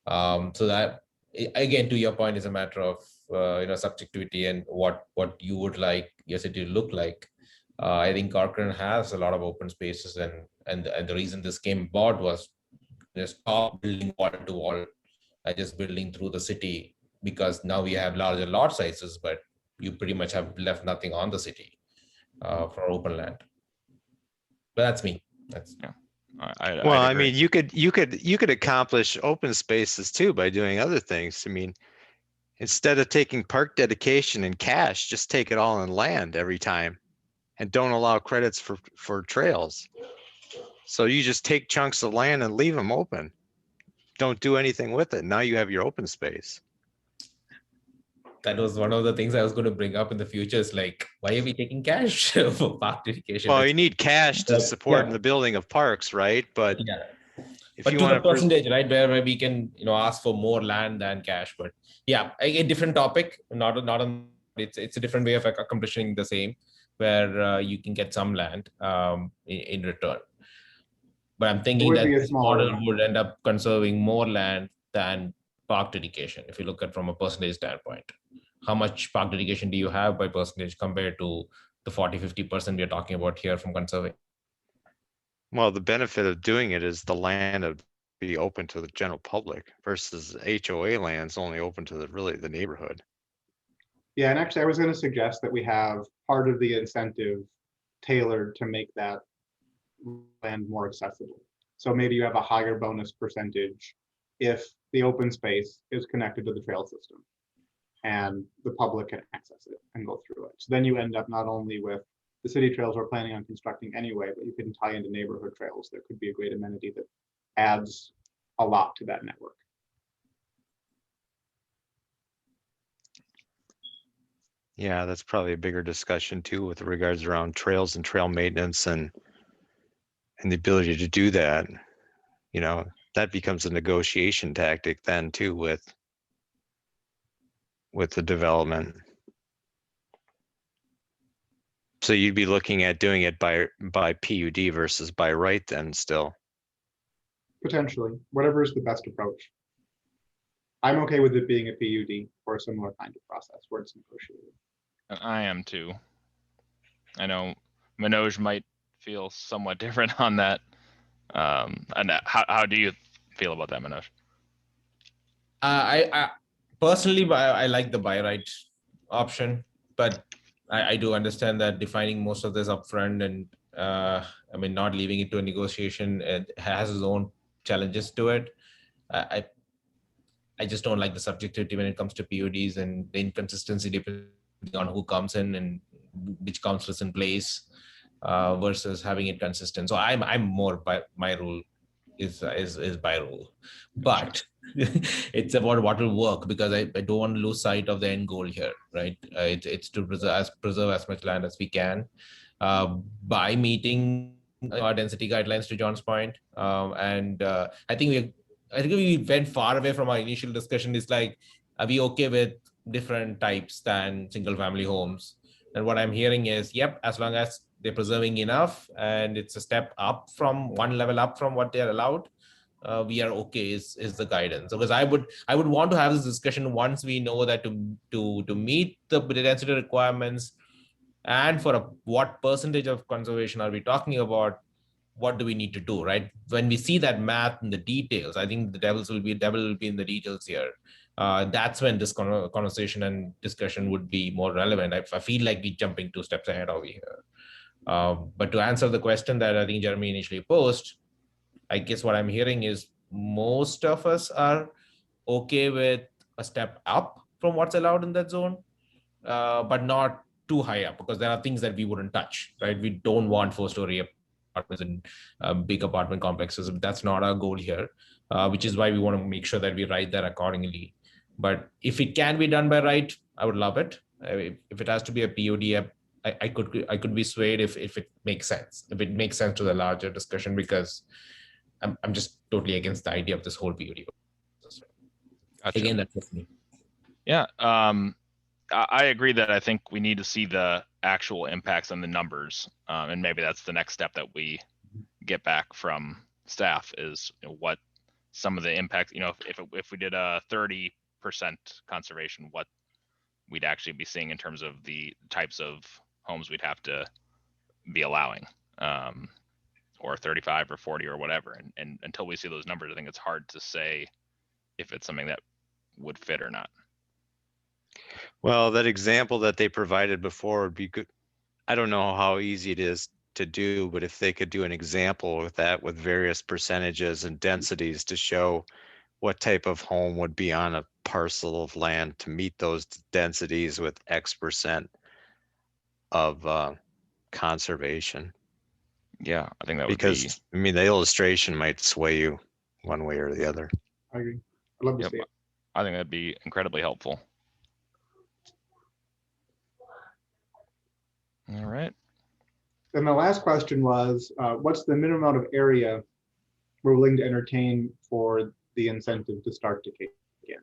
So that, again, to your point, is a matter of subjectivity and what you would like your city to look like. I think Corcoran has a lot of open spaces, and the reason this came about was just stop building wall to wall, just building through the city, because now we have larger lot sizes, but you pretty much have left nothing on the city for open land. But that's me. That's yeah. I mean, you could accomplish open spaces too by doing other things. I mean, instead of taking park dedication in cash, just take it all in land every time, and don't allow credits for trails. So you just take chunks of land and leave them open. Don't do anything with it. Now you have your open space. That was one of the things I was going to bring up in the future. Is like, why are we taking cash for park dedication? Well, you need cash to support the building of parks, right? But if but you to want the percentage, right, where we can ask for more land than cash. But yeah, a different topic. Not on. It's a different way of accomplishing the same, where you can get some land in return. But I'm thinking that this model would end up conserving more land than park dedication. If you look at from a percentage standpoint, how much park dedication do you have by percentage compared to the 40-50% we're talking about here from conserving? Well, the benefit of doing it is the land would be open to the general public versus HOA lands only open to the neighborhood. Yeah, and actually I was going to suggest that we have part of the incentive tailored to make that land more accessible. So maybe you have a higher bonus percentage if the open space is connected to the trail system and the public can access it and go through it. So then you end up not only with the city trails we're planning on constructing anyway, but you can tie into neighborhood trails. There could be a great amenity that adds a lot to that network. Yeah, that's probably a bigger discussion too with regards around trails and trail maintenance and the ability to do that. You know, that becomes a negotiation tactic then too with the development. So you'd be looking at doing it by PUD versus by right then still. Potentially, whatever is the best approach. I'm okay with it being a PUD or a similar kind of process where it's negotiated. I am too. I know Manoj might feel somewhat different on that. And how do you feel about that, Manoj? I personally, I like the by right option, but I do understand that defining most of this upfront and I mean, not leaving it to a negotiation, it has its own challenges to it. I just don't like the subjectivity when it comes to PODs and the inconsistency depending on who comes in and which council is in place versus having it consistent. So I'm more by my rule is by rule, but it's about what will work because I don't want to lose sight of the end goal here, right? It's to preserve as much land as we can by meeting our density guidelines, to John's point. I think we went far away from our initial discussion. Is like, are we okay with different types than single family homes? And what I'm hearing is, yep, as long as they're preserving enough and it's a step up from one level up from what they're allowed, we are okay is the guidance. Because I would want to have this discussion once we know that to meet the density requirements and for what percentage of conservation are we talking about, what do we need to do, right? When we see that math and the details, I think the devil will be in the details here. That's when this conversation and discussion would be more relevant. I feel like we're jumping 2 steps ahead over here. But to answer the question that I think Jeremy initially posed, I guess what I'm hearing is most of us are okay with a step up from what's allowed in that zone, but not too high up because there are things that we wouldn't touch, right? We don't want 4-story apartments and big apartment complexes. That's not our goal here, which is why we want to make sure that we write that accordingly. But if it can be done by right, I would love it. If it has to be a POD, I could be swayed if it makes sense. If it makes sense to the larger discussion, because I'm just totally against the idea of this whole POD. Gotcha. Again, that's just me. Yeah. I agree that I think we need to see the actual impacts and the numbers, and maybe that's the next step that we get back from staff is what some of the impacts. If we did a 30% conservation, what we'd actually be seeing in terms of the types of homes we'd have to be allowing, or 35 or 40 or whatever. And until we see those numbers, I think it's hard to say if it's something that would fit or not. Well, that example that they provided before would be good. I don't know how easy it is to do, but if they could do an example with that with various percentages and densities to show what type of home would be on a parcel of land to meet those densities with X% of conservation. Yeah, I think that would because I mean the illustration might sway you one way or the other. I agree. I'd love to see it. I think that'd be incredibly helpful. All right. Then the last question was, what's the minimum amount of area we're willing to entertain for the incentive to start to kick in?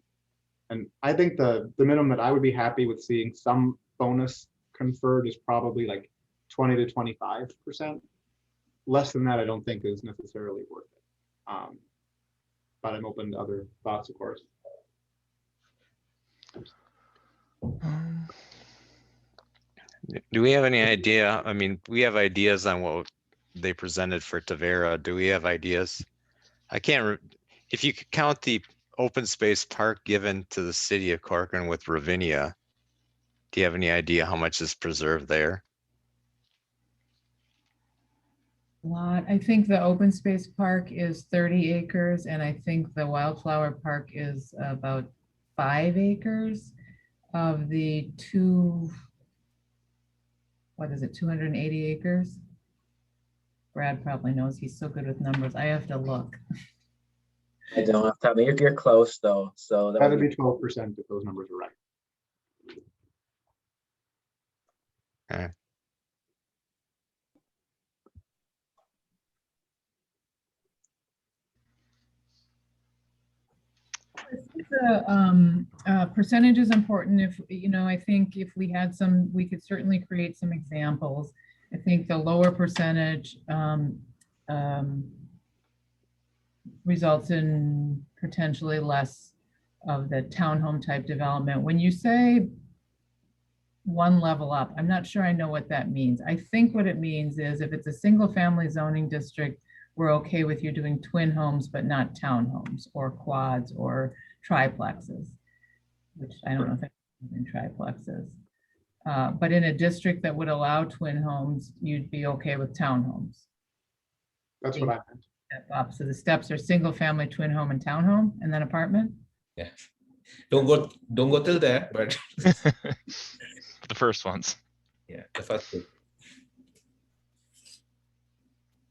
And I think the minimum that I would be happy with seeing some bonus conferred is probably like 20 to 25%. Less than that, I don't think is necessarily worth it. But I'm open to other thoughts, of course. Do we have any idea? I mean, we have ideas on what they presented for Tavera. Do we have ideas? I can't, if you could count the open space park given to the city of Corcoran with Ravinia, do you have any idea how much is preserved there? Lot. I think the open space park is 30 acres, and I think the wildflower park is about 5 acres of the 280 acres? Brad probably knows. He's so good with numbers. I have to look. I don't have time. You're close though, so that would be 12% if those numbers are right. Okay. The percentage is important. If, I think if we had some, we could certainly create some examples. I think the lower percentage results in potentially less of the townhome type development. When you say one level up, I'm not sure I know what that means. I think what it means is if it's a single family zoning district, we're okay with you doing twin homes, but not townhomes or quads or triplexes, which I don't know if it's in triplexes. But in a district that would allow twin homes, you'd be okay with townhomes. That's what I meant. Step up. So the steps are single family, twin home, and townhome, and then apartment. Yeah. Don't go till there, but The first ones. yeah, the first two.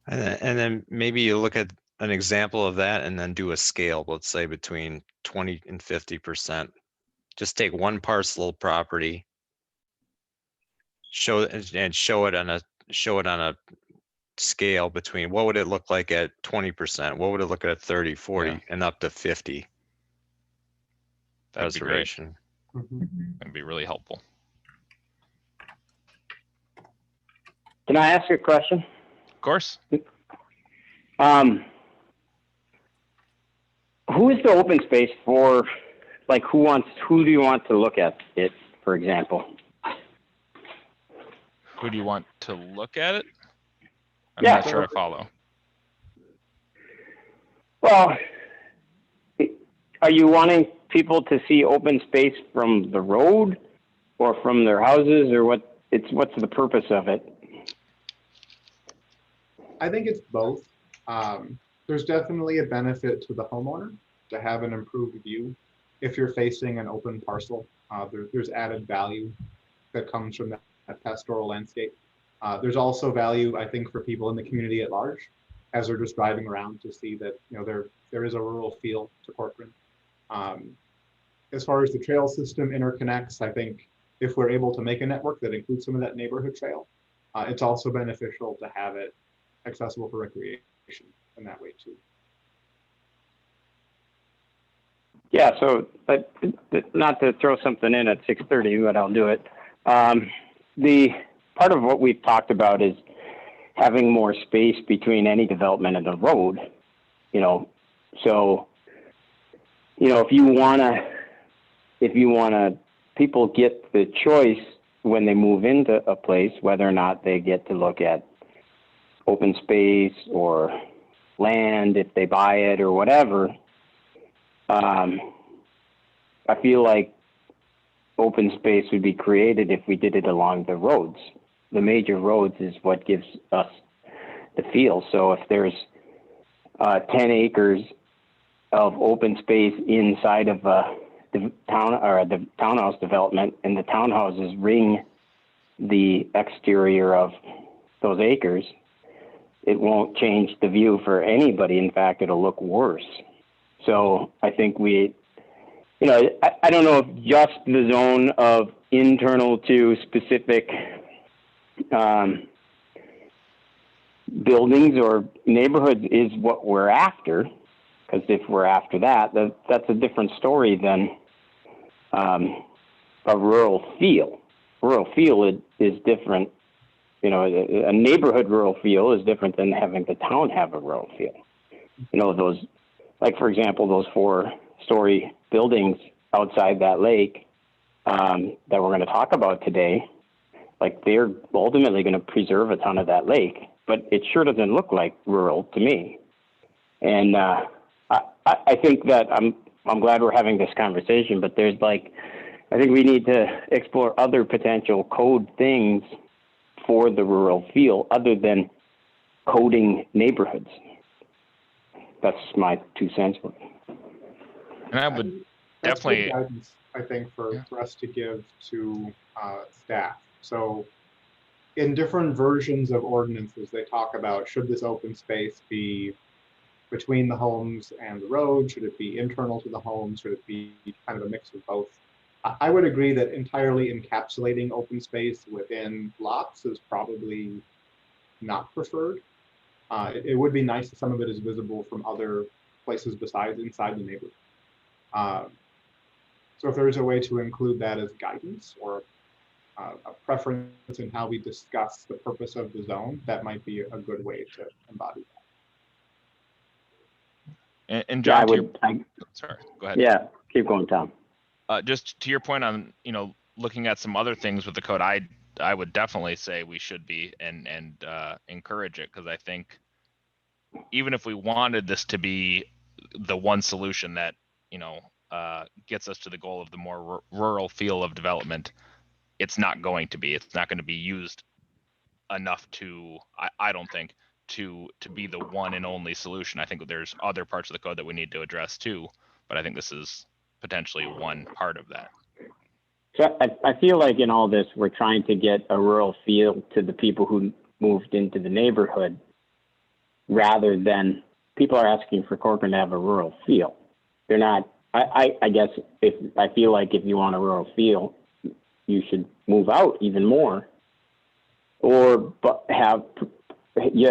And then maybe you look at an example of that and then do a scale, let's say between 20 and 50%. Just take one parcel of property, show it on a scale between what would it look like at 20%, what would it look at 30, 40, Yeah. and up to 50. That'd be great. Preservation. That'd be really helpful. Can I ask a question? Of course. Who is the open space for? Like, who do you want to look at it, for example? Who do you want to look at it? I'm Yeah. not sure I follow. Well, are you wanting people to see open space from the road or from their houses, or what's the purpose of it? I think it's both. There's definitely a benefit to the homeowner to have an improved view. If you're facing an open parcel, there's added value that comes from that pastoral landscape. There's also value, I think, for people in the community at large, as they're just driving around to see that there is a rural feel to Corcoran. As far as the trail system interconnects, I think if we're able to make a network that includes some of that neighborhood trail, it's also beneficial to have it accessible for recreation in that way too. Yeah, so not to throw something in at 6:30, but I'll do it. The part of what we've talked about is having more space between any development and the road, so, if you wanna, people get the choice when they move into a place, whether or not they get to look at open space or land, if they buy it or whatever. I feel like open space would be created if we did it along the roads. The major roads is what gives us the feel. So if there's 10 acres of open space inside of the town or the townhouse development, and the townhouses ring the exterior of those acres, it won't change the view for anybody. In fact, it'll look worse. So I think I don't know if just the zone of internal to specific buildings or neighborhoods is what we're after, because if we're after that, that's a different story than a rural feel. Rural feel is different. A neighborhood rural feel is different than having the town have a rural feel. Those, like, for example, those 4-story buildings outside that lake that we're going to talk about today, like, they're ultimately going to preserve a ton of that lake, but it sure doesn't look like rural to me. And I think that I'm glad we're having this conversation, but I think we need to explore other potential code things for the rural feel other than coding neighborhoods. That's my 2 cents. And I would That's good definitely, guidance, I think, for us to give to staff. So in different versions of ordinances, they talk about, should this open space be between the homes and the road? Should it be internal to the homes? Should it be kind of a mix of both? I would agree that entirely encapsulating open space within lots is probably not preferred. It would be nice if some of it is visible from other places besides inside the neighborhood. So if there is a way to include that as guidance or a preference in how we discuss the purpose of the zone, that might be a good way to embody that. And Yeah, John, sorry, go ahead. Yeah, keep going, Tom. Just to your point on, looking at some other things with the code, I would definitely say we should be and encourage it, because I think even if we wanted this to be the one solution that gets us to the goal of the more rural feel of development, it's not going to be. It's not going to be used enough to, I don't think, to be the one and only solution. I think there's other parts of the code that we need to address too, but I think this is potentially one part of that. So I feel like in all this, we're trying to get a rural feel to the people who moved into the neighborhood, rather than people are asking for Corcoran to have a rural feel. They're not, I guess I feel like if you want a rural feel, you should move out even more, or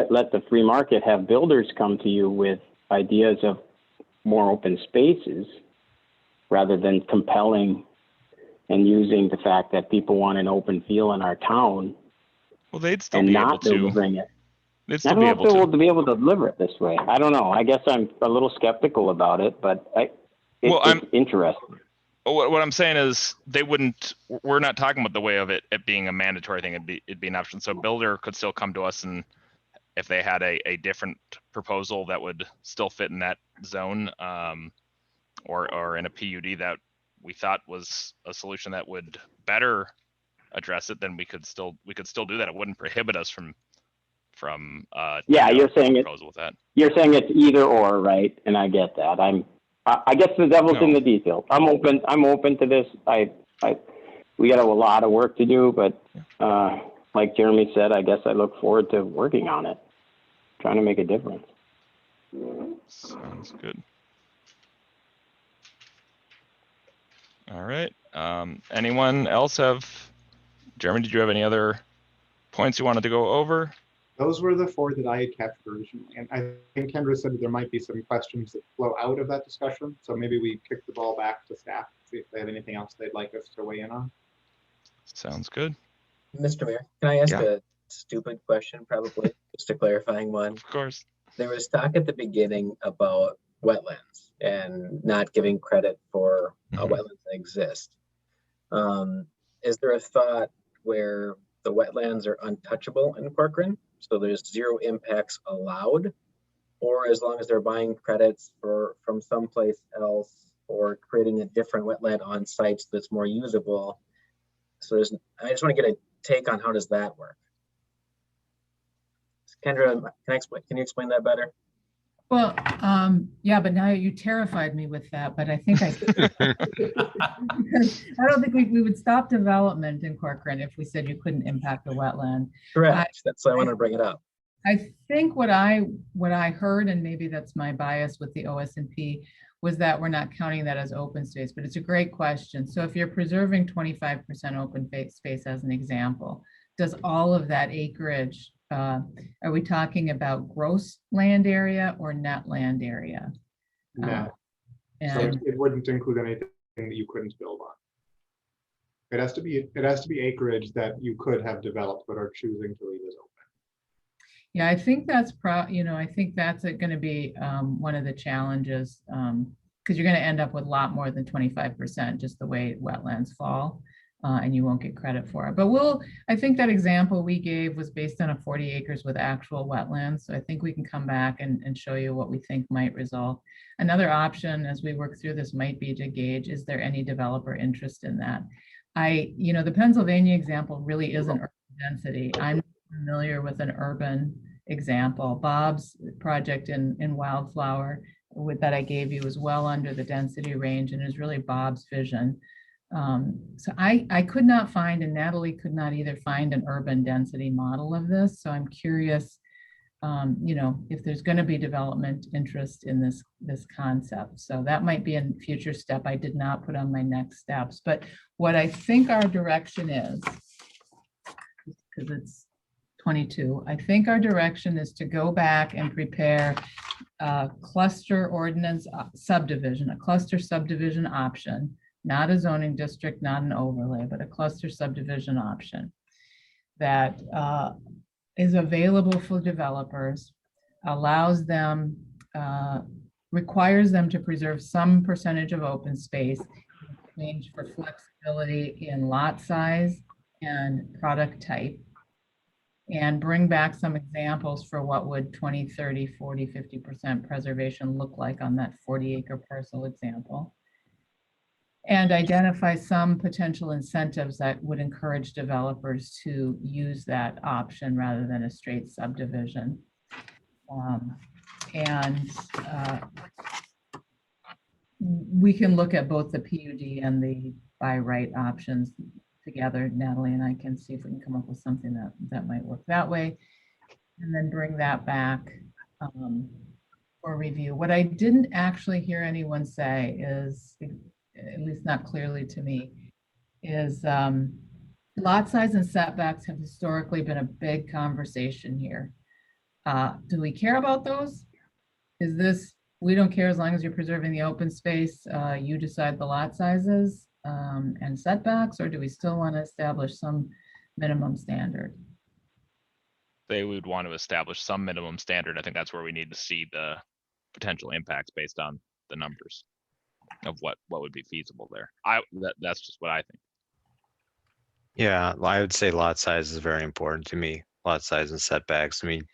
let the free market have builders come to you with ideas of more open spaces, rather than compelling and using the fact that people want an open feel in our town. Well, they'd still and be not able to bring it. They'd I still don't be know if able they to. will be able to deliver it this way. I don't know. I guess I'm a little skeptical about it, but it's interesting. What I'm saying is they wouldn't. We're not talking about the way of it being a mandatory thing. It'd be an option. So builder could still come to us, and if they had a different proposal that would still fit in that zone, or in a PUD that we thought was a solution that would better address it, then we could still do that. It wouldn't prohibit us from you're saying proposal with that. You're saying it's either or, right? And I get that. I guess the devil's in the details. I'm open to this. We got a lot of work to do, but like Jeremy said, I guess I look forward to working on it, trying to make a difference. Sounds good. All right. Anyone else Jeremy, did you have any other points you wanted to go over? Those were the 4 that I had captured originally. And I think Kendra said that there might be some questions that flow out of that discussion. So maybe we kick the ball back to staff, see if they have anything else they'd like us to weigh in on. Sounds good. Mr. Mayor, can I ask a stupid question, probably, just a clarifying one? Of course. There was talk at the beginning about wetlands and not giving credit for wetlands that exist. Is there a thought where the wetlands are untouchable in Corcoran, so there's 0 impacts allowed, or as long as they're buying credits from someplace else or creating a different wetland on sites that's more usable? So I just want to get a take on how does that work. Kendra, can you explain that better? Well, yeah, but now you terrified me with that, but I think I don't think we would stop development in Corcoran if we said you couldn't impact a wetland. Correct. That's why I wanted to bring it up. I think what I heard, and maybe that's my bias with the OSNP, was that we're not counting that as open space, but it's a great question. So if you're preserving 25% open space as an example, does all of that acreage, are we talking about gross land area or net land area? No. So it wouldn't include anything that you couldn't build on. It has to be acreage that you could have developed but are choosing to leave as open. Yeah, I think that's I think that's going to be one of the challenges, because you're going to end up with a lot more than 25%, just the way wetlands fall, and you won't get credit for it. But I think that example we gave was based on a 40 acres with actual wetlands. So I think we can come back and show you what we think might result. Another option as we work through this might be to gauge, is there any developer interest in that? The Pennsylvania example really isn't urban density. I'm familiar with an urban example. Bob's project in Wildflower that I gave you is well under the density range and is really Bob's vision. So I could not find, and Natalie could not either find, an urban density model of this. So I'm curious you know, if there's going to be development interest in this concept. So that might be a future step I did not put on my next steps. But what I think our direction is, because it's 22, I think our direction is to go back and prepare a cluster ordinance subdivision, a cluster subdivision option, not a zoning district, not an overlay, but a cluster subdivision option that is available for developers, allows them, requires them to preserve some percentage of open space, in exchange for flexibility in lot size and product type, and bring back some examples for what would 20, 30, 40, 50% preservation look like on that 40-acre parcel example. And identify some potential incentives that would encourage developers to use that option rather than a straight subdivision. We can look at both the PUD and the by right options together. Natalie and I can see if we can come up with something that might work that way, and then bring that back for review. What I didn't actually hear anyone say is, at least not clearly to me, is lot size and setbacks have historically been a big conversation here. Do we care about those? Is this, we don't care as long as you're preserving the open space, you decide the lot sizes and setbacks, or do we still want to establish some minimum standard? They would want to establish some minimum standard. I think that's where we need to see the potential impacts based on the numbers of what would be feasible there. That's just what I think. Yeah, I would say lot size is very important to me. Lot size and setbacks. I mean,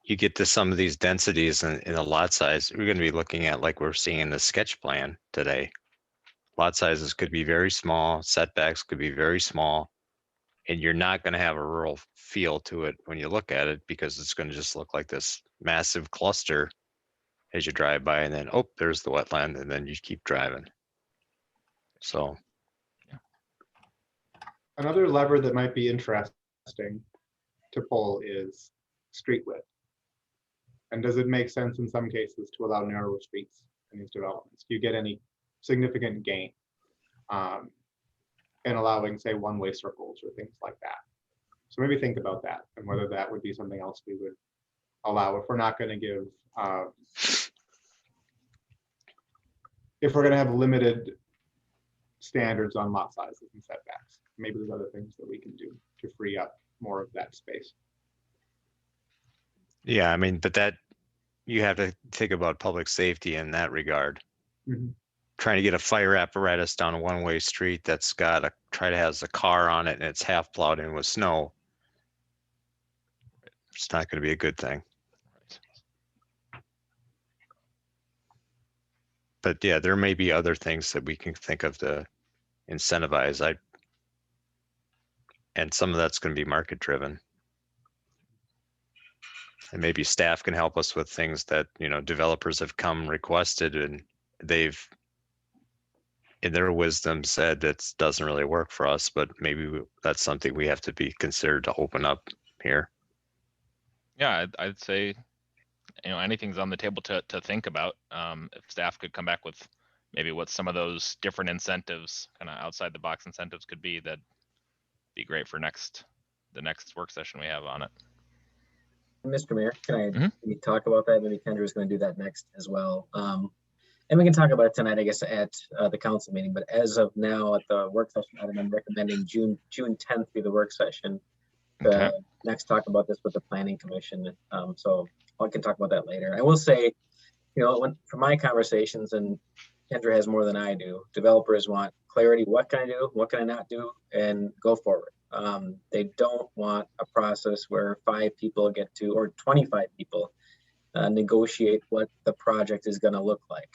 you get to some of these densities in a lot size, we're going to be looking at, like we're seeing in the sketch plan today. Lot sizes could be very small, setbacks could be very small, and you're not going to have a rural feel to it when you look at it, because it's going to just look like this massive cluster as you drive by, and then, oh, there's the wetland, and then you keep driving. So. Another lever that might be interesting to pull is street width. And does it make sense in some cases to allow narrower streets in these developments? Do you get any significant gain in allowing, say, one-way circles or things like that? So maybe think about that and whether that would be something else we would allow if we're not going to give, if we're going to have limited standards on lot sizes and setbacks. Maybe there's other things that we can do to free up more of that space. Yeah, I mean, but that, you have to think about public safety in that regard. Mm-hmm. Trying to get a fire apparatus down a one-way street that's got has a car on it and it's half plowed in with snow. It's not going to be a good thing. But yeah, there may be other things that we can think of to incentivize. And some of that's going to be market driven. And maybe staff can help us with things that, you know, developers have come requested and they've, in their wisdom, said that doesn't really work for us, but maybe that's something we have to be considered to open up here. Yeah, I'd say, you know, anything's on the table to think about. If staff could come back with maybe what some of those different incentives, kind of outside the box incentives could be, that'd be great for the next work session we have on it. Mr. Mayor, can I maybe talk about that? Maybe Kendra is going to do that next as well. And we can talk about it tonight, I guess, at the council meeting. But as of now, at the work session item, I'm recommending June 10th be the work session. Okay. Next, talk about this with the planning commission. So I can talk about that later. I will say, you know, from my conversations, and Kendra has more than I do, developers want clarity. What can I do? What can I not do? And go forward. They don't want a process where 5 people get to, or 25 people negotiate what the project is going to look like.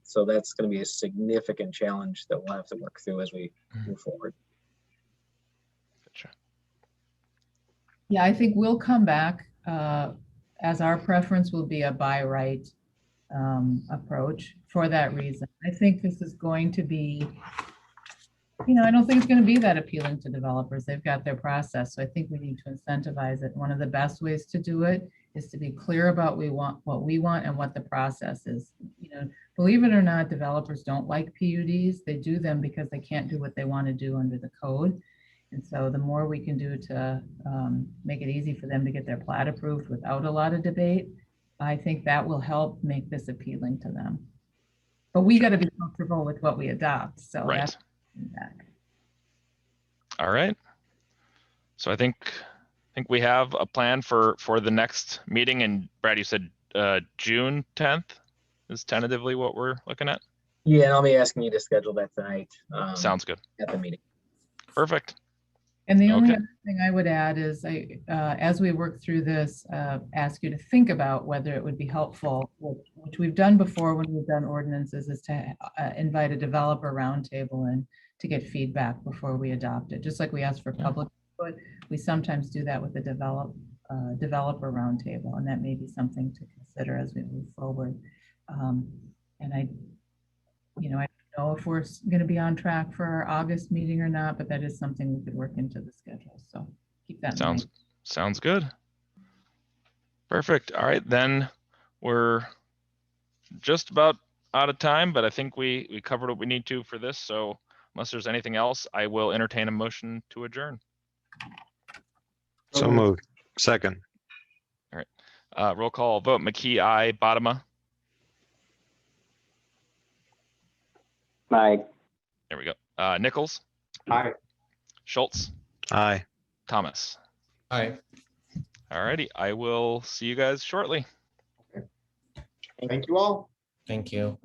So that's going to be a significant challenge that we'll have to work through as we move forward. Gotcha. Yeah, I think we'll come back as our preference will be a by right approach for that reason. I think this is going to be, you know, I don't think it's going to be that appealing to developers. They've got their process. So I think we need to incentivize it. One of the best ways to do it is to be clear about what we want and what the process is. You know, believe it or not, developers don't like PUDs. They do them because they can't do what they want to do under the code. And so the more we can do to make it easy for them to get their plat approved without a lot of debate, I think that will help make this appealing to them. But we got to be comfortable with what we adopt. So Right. that's feedback. All right. So I think we have a plan for the next meeting. And Brad, you said June 10th is tentatively what we're looking at. Yeah, and I'll be asking you to schedule that tonight. Sounds good. At the meeting. Perfect. And the only Okay. other thing I would add is as we work through this, ask you to think about whether it would be helpful, which we've done before when we've done ordinances, is to invite a developer roundtable and to get feedback before we adopt it. Just like we ask for public input, we sometimes do that with the developer roundtable, and that may be something to consider as we move forward. And I don't know if we're going to be on track for our August meeting or not, but that is something we could work into the schedule. So keep that in mind. Sounds good. Perfect. All right, then we're just about out of time, but I think we covered what we need to for this. So unless there's anything else, I will entertain a motion to adjourn. So moved. Second. All right. Roll call vote. McKee, aye. Bottoма. Aye. There we go. Nichols. Hi. Schultz. Aye. Thomas. Aye. All righty. I will see you guys shortly. Thank you all. Thank you.